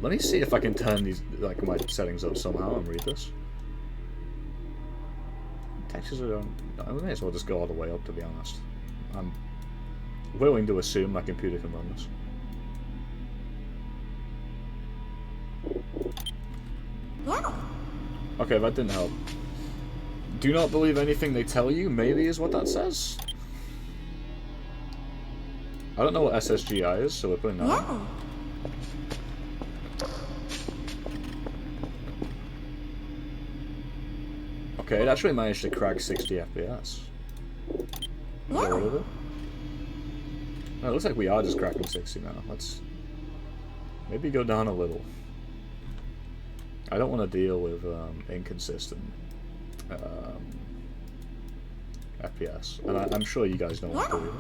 Let me see if I can turn these, like, my settings up somehow and read this. Textures are on. I may as well just go all the way up, to be honest. I'm willing to assume my computer can run this. Yeah. Okay, that didn't help. Do not believe anything they tell you, maybe is what that says. I don't know what SSGI is, so we're putting that Yeah. on. Okay, it actually managed to crack 60 FPS. Yeah. Get rid of it. Oh, it looks like we are just cracking 60 now. Let's maybe go down a little. I don't want to deal with inconsistent FPS, and I'm sure you guys don't want to either.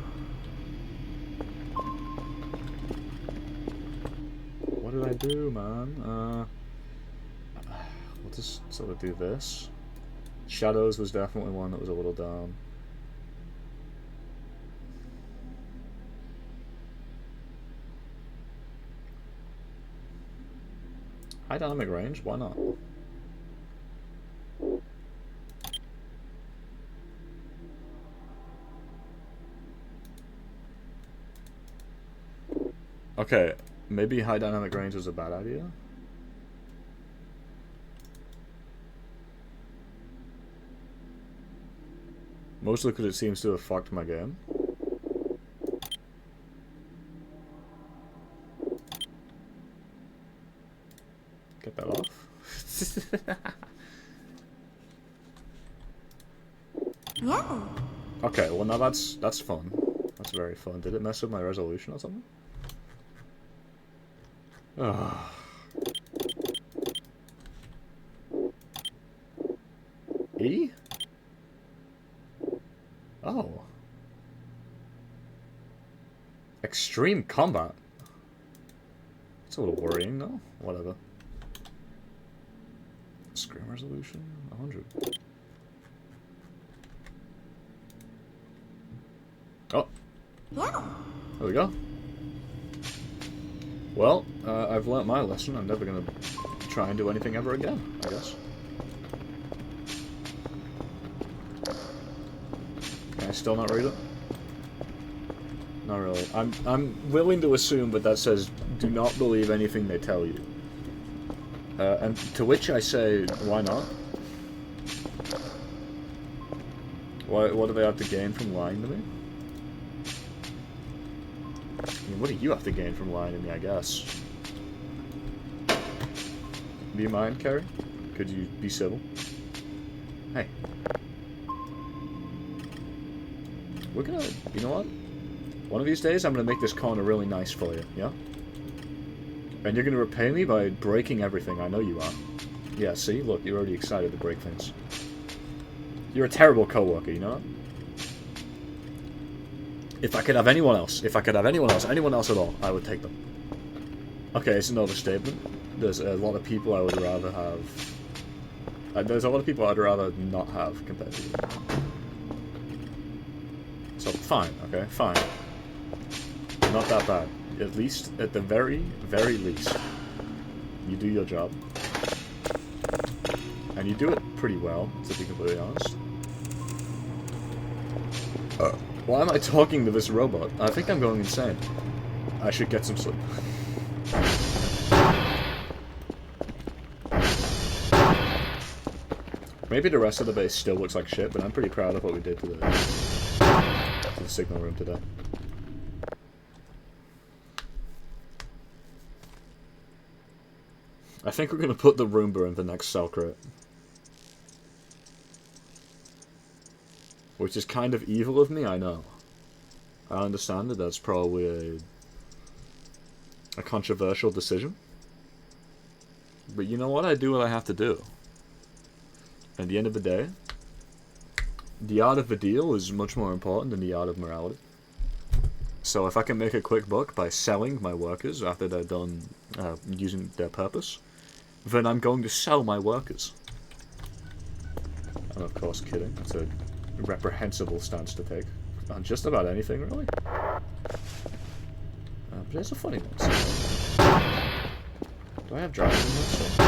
What did I do, man? We'll just sort of do this. Shadows was definitely one that was a little down. High dynamic range? Why not? Okay, maybe high dynamic range is a bad idea? Mostly because it seems to have fucked my game. Get that off. Yeah. Okay, well now that's fun. That's very fun. Did it mess with my resolution or something? Ah. E? Oh. Extreme combat. It's a little worrying, though. Whatever. Screen resolution? 100. Oh! Yeah. There we go. Well, I've learnt my lesson. I'm never gonna try and do anything ever again, I guess. Can I still not read it? Not really. I'm willing to assume that that says, do not believe anything they tell you. And to which I say, why not? What do they have to gain from lying to me? I mean, what do you have to gain from lying to me, I guess? Do you mind, Carrie? Could you be civil? Hey. We're gonna... You know what? One of these days, I'm gonna make this corner really nice for you, yeah? And you're gonna repay me by breaking everything. I know you are. Yeah, see? Look, you're already excited to break things. You're a terrible coworker, you know that? If I could have anyone else, anyone else at all, I would take them. Okay, it's an overstatement. There's a lot of people I would rather have... there's a lot of people I'd rather not have compared to you. So, fine, okay, fine. Not that bad. At least, at the very, very least, you do your job. And you do it pretty well, to be completely honest. Why am I talking to this robot? I think I'm going insane. I should get some sleep. Maybe the rest of the base still looks like shit, but I'm pretty proud of what we did to the signal room today. I think we're going to put the Roomba in the next cell crate. Which is kind of evil of me, I know. I understand that that's probably a controversial decision. But you know what? I do what I have to do. At the end of the day, the art of the deal is much more important than the art of morality. So if I can make a quick buck by selling my workers after they're done using their purpose, then I'm going to sell my workers. I'm of course kidding. That's a reprehensible stance to take on just about anything, really. But it's a funny one. So. Do I have drivers in this? Or?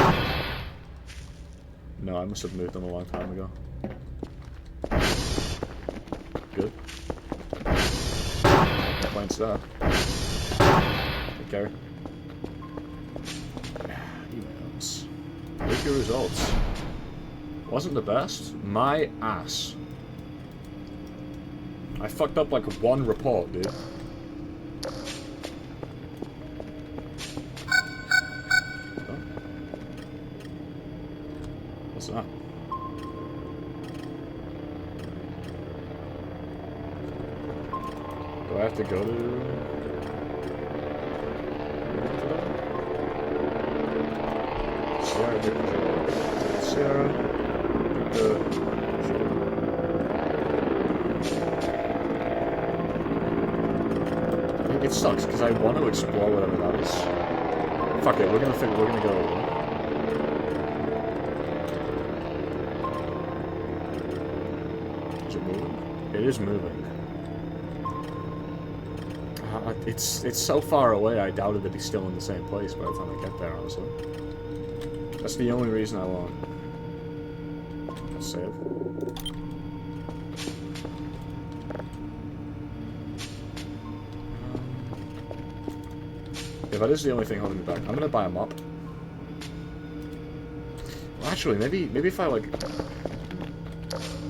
No, I must have moved them a long time ago. Good. No complaints there. Hey, Gary. Emails. Look your results. Wasn't the best? My ass. I fucked up like one report, dude. Oh. What's that? Do I have to go to... Sierra, It sucks because I want to explore whatever that is. Fuck it, we're gonna go over. Is it moving? It is moving. It's so far away. I doubted that he's still in the same place by the time I get there. Honestly, that's the only reason I want. Save. If that is the only thing holding me back, I'm gonna buy a mop. Well, actually, maybe if I like,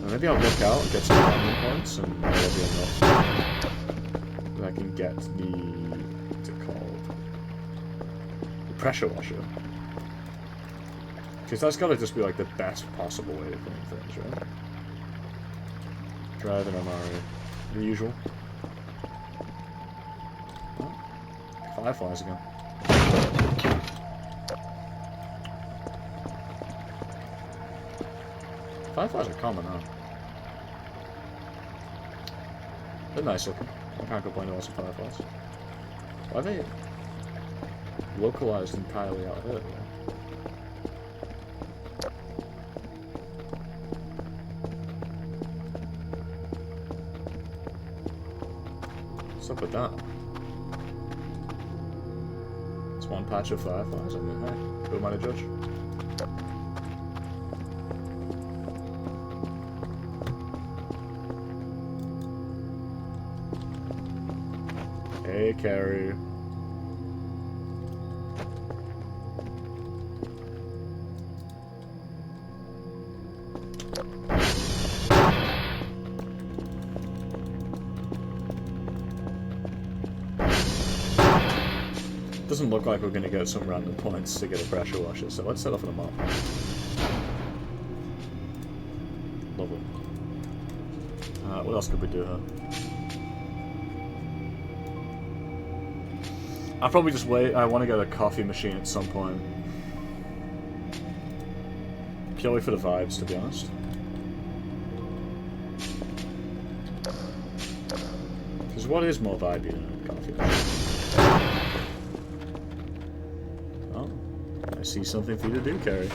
maybe I'll look out and get some diamond points, and that'll be enough that I can get the what's it called? The pressure washer. Because that's gotta just be like the best possible way to clean things, right? Drive an MRE. The usual. Oh, fireflies again. Fireflies are common, huh? They're nice looking. I can't complain about some fireflies. Why are they localized entirely out here. What's up with that? It's one patch of fireflies. I mean, hey, who am I to judge? Hey, Carrie. Doesn't look like we're going to get some random points to get a pressure washer, so let's set off on a map. Lovely. What else could we do here? I'll probably just wait. I want to get a coffee machine at some point. Purely for the vibes, to be honest. Because what is more vibey than a coffee machine? Oh, I see something for you to do, Carrie.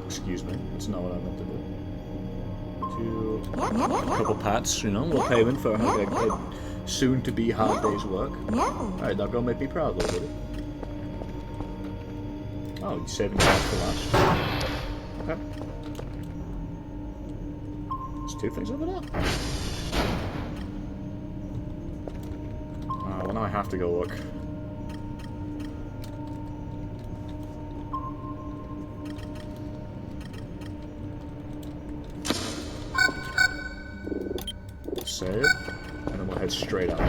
Excuse me, that's not what I meant to do. A couple pats, you know, a little payment for a soon-to-be hard day's work. Alright, now go make me proud, little buddy. Oh, you're saving cash for last. Okay. There's two things over there. Well, now I have to go look. Save, and then we'll head straight up.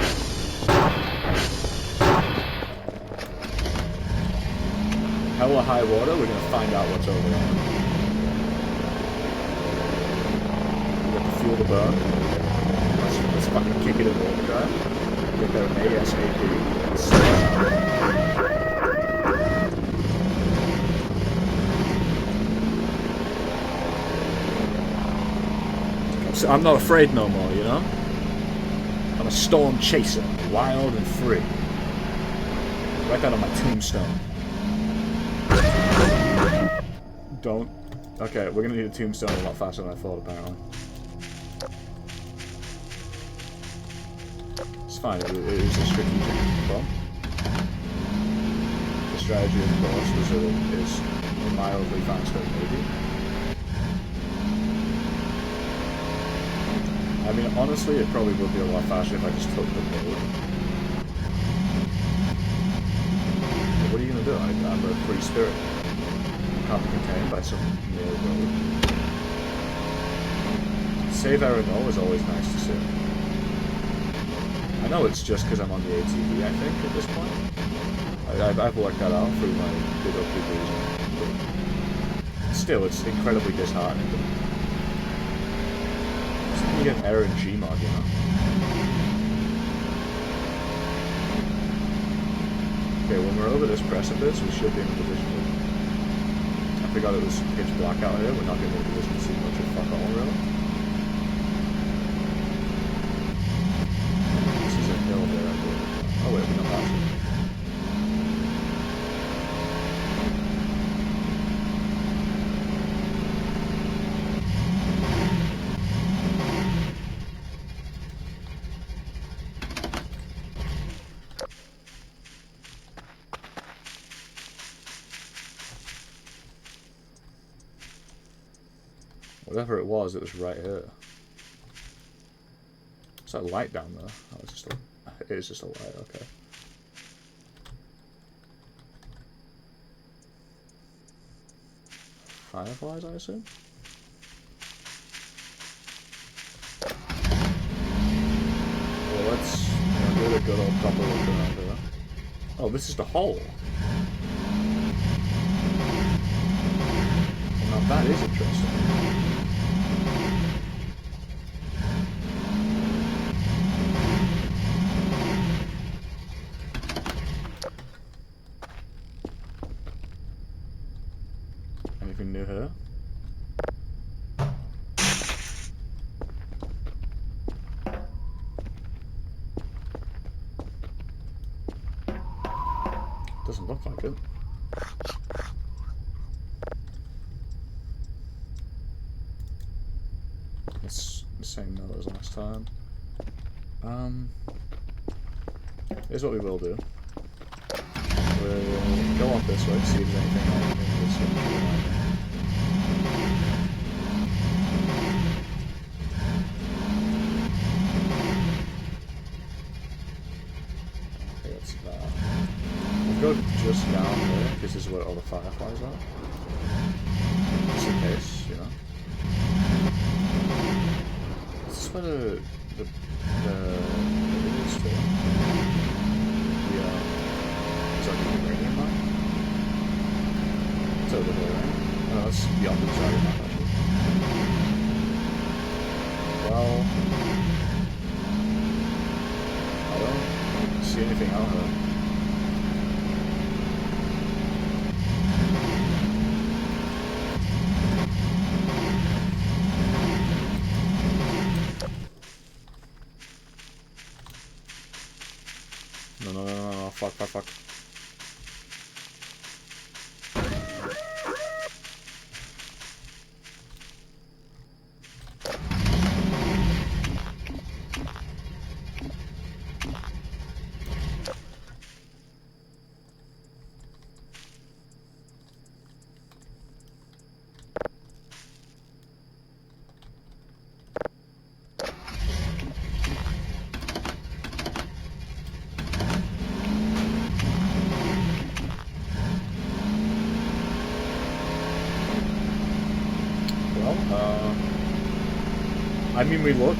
Hell or high water, we're gonna find out what's over there. We got to fuel the burn. Let's fucking kick it in overdrive. Get there ASAP. So I'm not afraid no more, you know? I'm a storm chaser, wild and free. Write that on my tombstone. Don't. Okay, we're gonna need a tombstone a lot faster than I thought, apparently. It's fine, it is a strategic bomb. The strategy, of course, is mildly faster, maybe. I mean, honestly, it probably would be a lot faster if I just took the boat. But what are you gonna do? I'm a free spirit. I can't be contained by some mere road. Save error null is always nice to see. I know it's just because I'm on the ATV, I think, at this point. I've worked that out through my good old reason. But still, it's incredibly disheartening. You get an error in Gmod, you know. Okay, when we're over this precipice, we should be in a position to... I forgot it was pitch black out here. We're not going to be in a position to see much of fuck all, really. This is a hill there, I believe. Oh wait, we're not passing. Whatever it was right here. Is that a light down there? Oh, it's just a... It is just a light, okay. Fireflies, I assume? Well, let's do a good old proper look around here. Oh, this is the hole. Well, now that is interesting. Anything new here? Doesn't look like it. It's the same note as last time. Here's what we will do. We'll go off this way, see if there's anything in this one. Okay, that's that. We'll go just down there, because this is where all the fireflies are. Just in case, you know. Is this where the it is too? Is that the uranium mine? It's over there, right? No, that's the opposite side of the map, actually. Well, I don't see anything out there. No, fuck. I mean, we looked.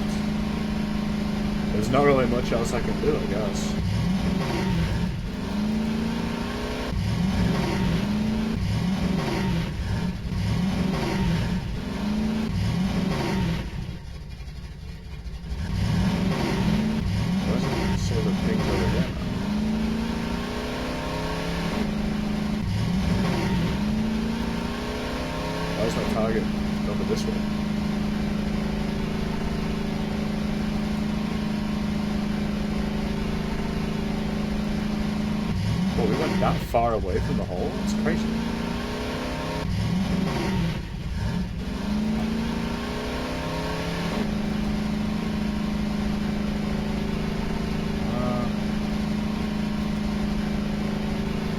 There's not really much else I can do, I guess. Why does it say the things over here now? Why is my target over this way? We went that far away from the hole? It's crazy.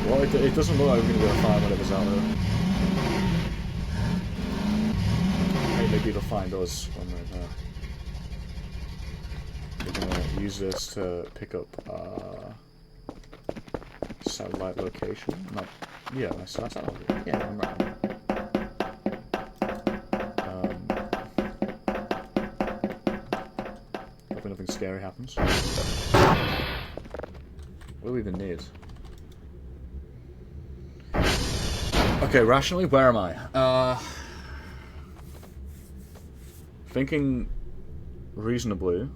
Well, it doesn't look like we're going to be able to find whatever's out there. Hey, maybe it'll find us one right there. We're going to use this to pick up, satellite location. Not, yeah, satellite. Yeah, I'm right. Hoping nothing scary happens. What do we even need? Okay, rationally, where am I? Thinking reasonably.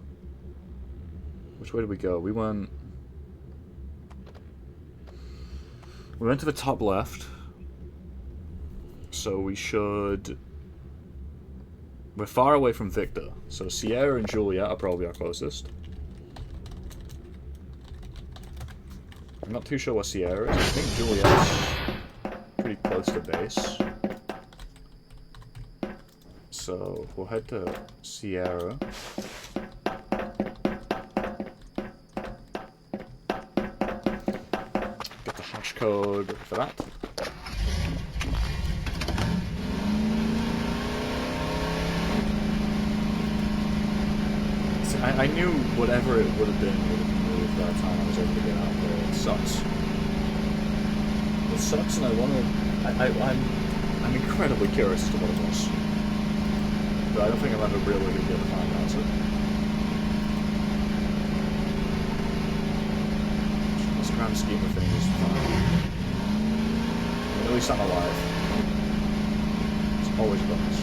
Which way did we go? We went to the top left, so we should... We're far away from Victor, so Sierra and Juliet are probably our closest. I'm not too sure what Sierra is. I think Juliet's pretty close to base. So we'll head to Sierra. Code for that. See, I knew whatever it would have been moved by the time I was able to get out there. It sucks. It sucks, and I want to. I'm incredibly curious as to what it was, but I don't think I'm ever really going to be able to find an answer. This grand scheme of things is fine. At least I'm alive. It's always a bonus.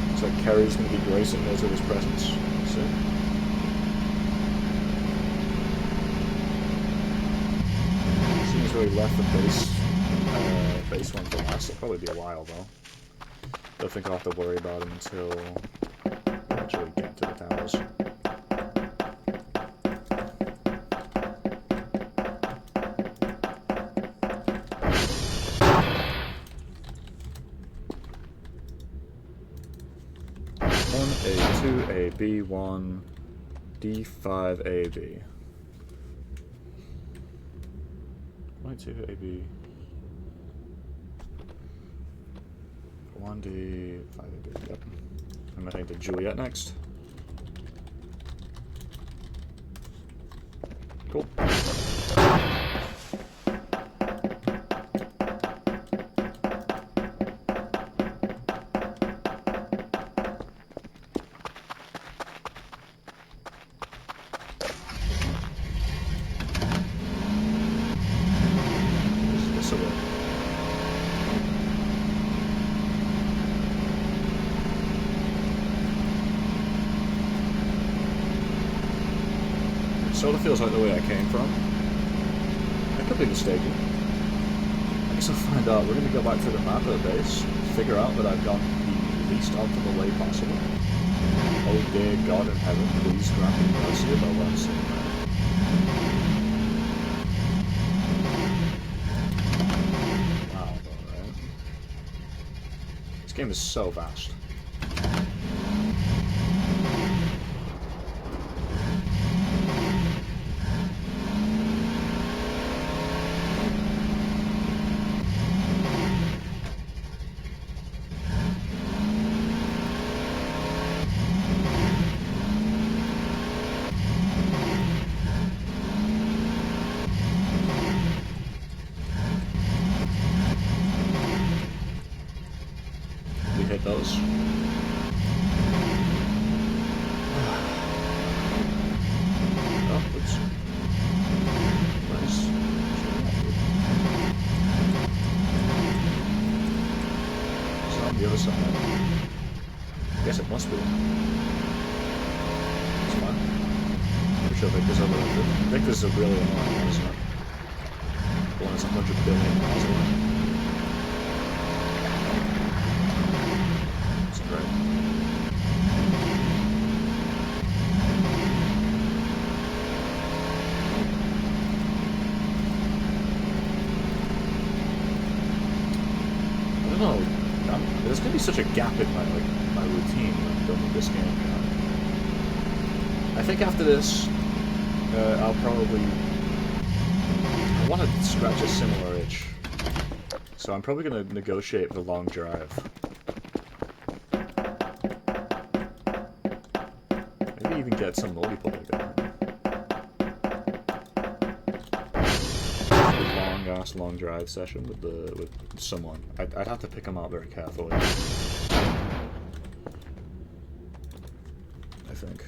Looks like Kerry's going to be gracing us with his presence soon. actually left the base one for last. It'll probably be a while though. Don't think I'll have to worry about him until we actually get to the towers. A2, A, B, 1, D5, A, B. 1, 2, A, B. 1, D, 5, A, B. Yep. I'm heading to Juliet next. Cool. Sort of feels like the way I came from. I could be mistaken. I guess I'll find out. We're going to go back to the map of the base, figure out that I've gone the least optimal way possible. Oh dear God in heaven, please grant me mercy about what I'm saying there. Wow, alright. This game is so vast. Hit those. Oh, oops. Nice. It's on the other side. I guess it must be. It's fine. Pretty sure Victor's over there. Victor's a really annoying one, isn't it? The one that's 100 billion miles away. There's gonna be such a gap in my routine when I'm done with this game. I think after this, I'll probably. I want to scratch a similar itch, so I'm probably gonna negotiate the long drive. Maybe even get some multiplayer going. Long drive session with someone. I'd have to pick them out very carefully. I think.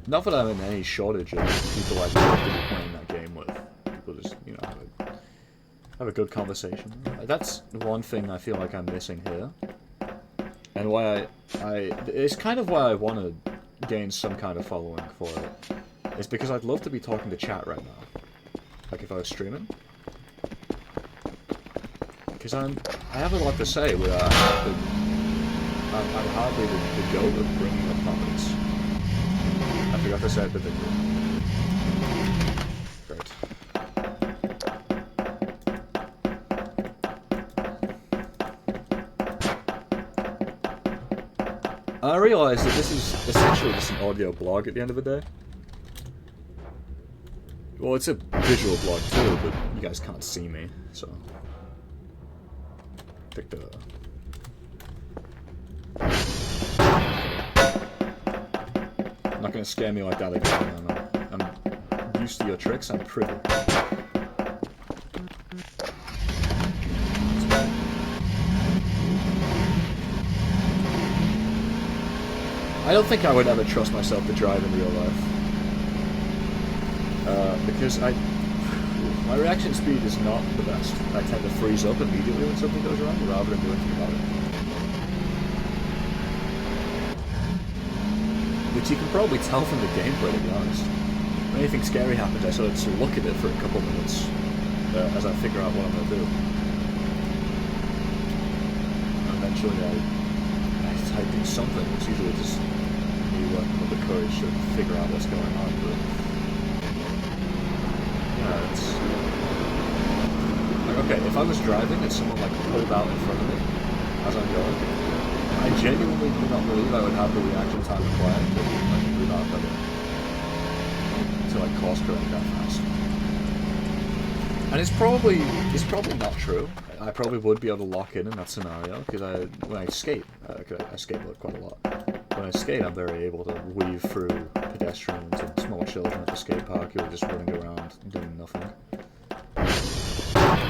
Not that I'm in any shortage of people I'd love to be playing that game with. People just, you know, have a good conversation. That's one thing I feel like I'm missing here, and why it's kind of why I want to gain some kind of following for it. It's because I'd love to be talking to chat right now. Like if I was streaming. Because I have a lot to say where I'm hardly the goat of bringing up topics. I forgot to say it particularly. Great. I realize that this is essentially just an audio blog at the end of the day. Well, it's a visual blog too, but you guys can't see me, so. Pick the. Not gonna scare me like that again. I'm used to your tricks. I'm privy. I don't think I would ever trust myself to drive in real life. Because my reaction speed is not the best. I tend to freeze up immediately when something goes wrong, rather than do anything about it. which you can probably tell from the gameplay, to be honest. When anything scary happens, I sort of just look at it for a couple minutes as I figure out what I'm going to do. And eventually I do something. It's usually just me working with the courage to figure out what's going on. But yeah, it's like, okay, if I was driving and someone like pulled out in front of me as I'm going, I genuinely do not believe I would have the reaction time required to like move out of it. To like course correct that fast. And it's probably not true. I probably would be able to lock in that scenario because when I skate, cause I skateboard quite a lot. When I skate, I'm very able to weave through pedestrians and small children at the skate park who are just running around doing nothing.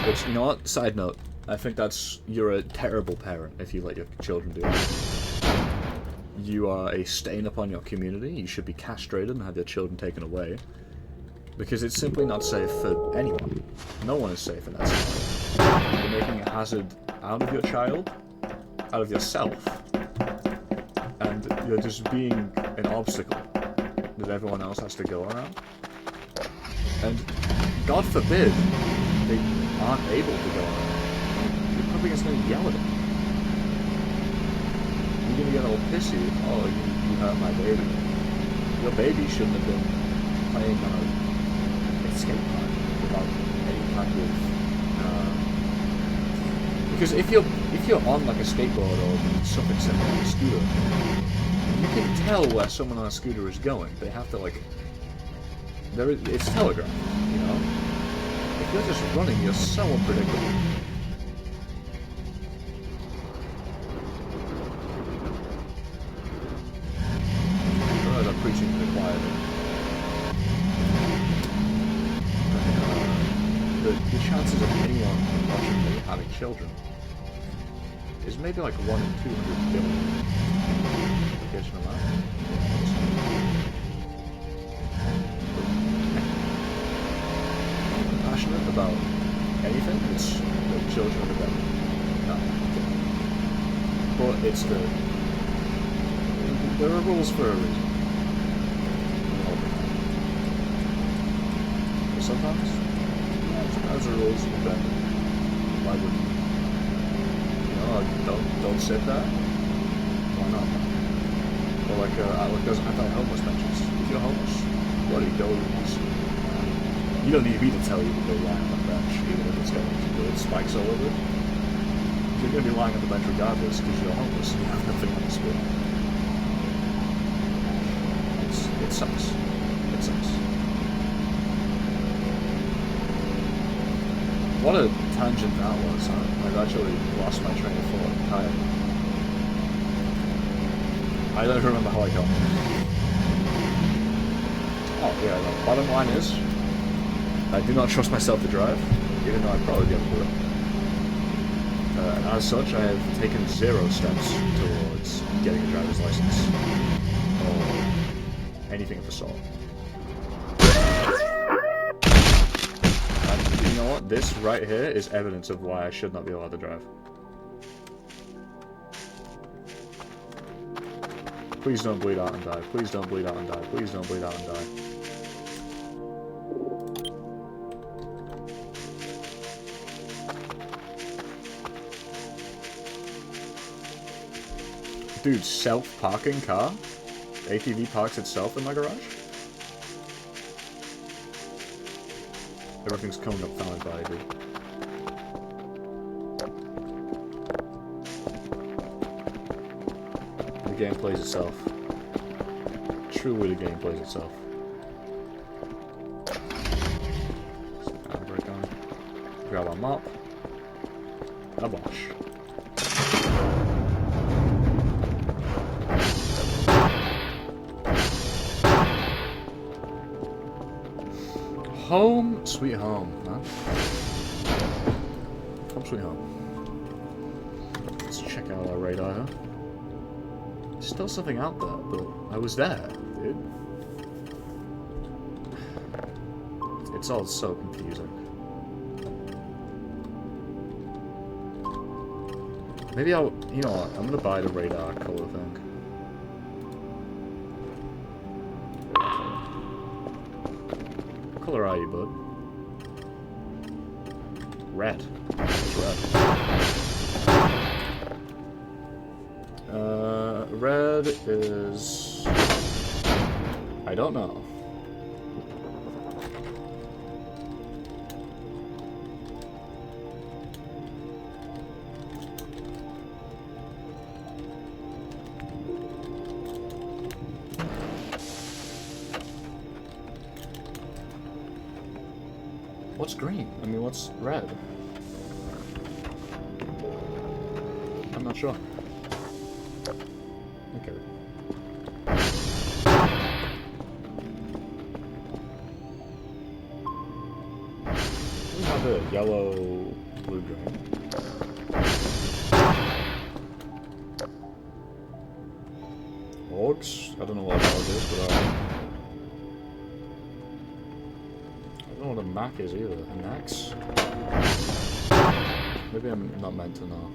Which, you know what? Side note, I think you're a terrible parent if you let your children do that. You are a stain upon your community. You should be castrated and have your children taken away. Because it's simply not safe for anyone. No one is safe in that scenario. You're making a hazard out of your child, out of yourself, and you're just being an obstacle that everyone else has to go around. And God forbid they aren't able to go around. You're probably just going to yell at them. You're going to get all pissy. Oh, you hurt my baby. Your baby shouldn't have been playing on a skate park without any kind of because if you're on like a skateboard or something similar like a scooter, you can tell where someone on a scooter is going. They have to like it's telegraphed, you know? If you're just running, you're so unpredictable. I realize I'm preaching to the choir there. The chances of anyone watching me having children is maybe like 1 in 200 billion. Occasional amount. I'm passionate about anything. It's the children of the devil. No. But it's there are rules for a reason. All the time. But sometimes as a rules will bend. Why wouldn't you? You know, don't sit there. Why not? Or like those anti-homeless benches. If you're homeless, bloody go. You don't need me to tell you to go lie on that bench, even if it's got spikes all over it. You're going to be lying on the bench regardless because you're homeless and you have nothing on the spit. It sucks. It sucks. What a tangent that was, huh? I've actually lost my train of thought entirely. I don't remember how I got there. Oh, yeah, the bottom line is, I do not trust myself to drive, even though I'd probably be able to do it. And as such, I have taken 0 steps towards getting a driver's license, or anything of the sort. You know what? This right here is evidence of why I should not be allowed to drive. Please don't bleed out and die. Please don't bleed out and die. Please don't bleed out and die. Dude, self-parking car? ATV parks itself in my garage? Everything's coming up fine by, dude. The game plays itself. Truly, the game plays itself. Handbrake on. Grab a mop. A wash. Home, sweet home, man. Home, sweet home. Let's check out our radar here. There's still something out there, but I was there, dude. It's all so confusing. Maybe you know what, I'm gonna buy the radar color thing. color are you, bud? Red. It's red. Red is... I don't know. What's green? I mean, what's red? I'm not sure. Okay. We have a yellow, blue, green. Orcs? I don't know what an orc is, but I don't know what a Mac is either. An axe? Maybe I'm not meant to know.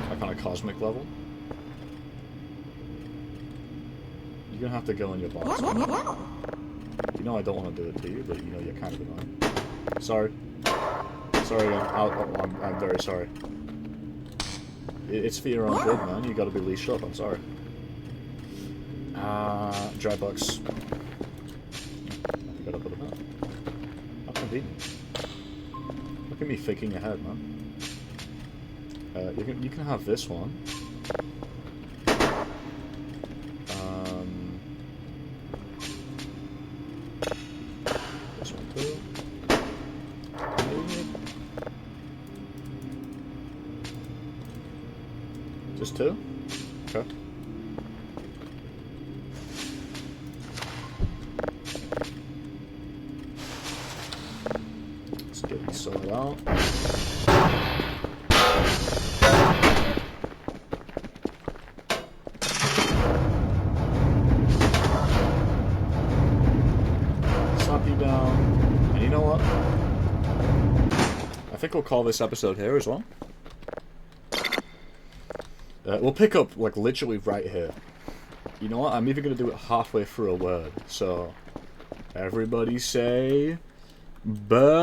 Like on a cosmic level? You're gonna have to go in your box. Yep. You know I don't want to do it to you, but you know you're kind of annoying. Sorry. Sorry, I'm very sorry. It's for your own good, man. You gotta be leashed up, I'm sorry. Dry box. You gotta put them up. How convenient. Look at me thinking ahead, man. You can have this one. This one too. Just two? Okay. Let's get these sorted out. Slap you down. And you know what? I think we'll call this episode here as well. We'll pick up, like, literally right here. You know what? I'm even going to do it halfway through a word. So, everybody say... Bye.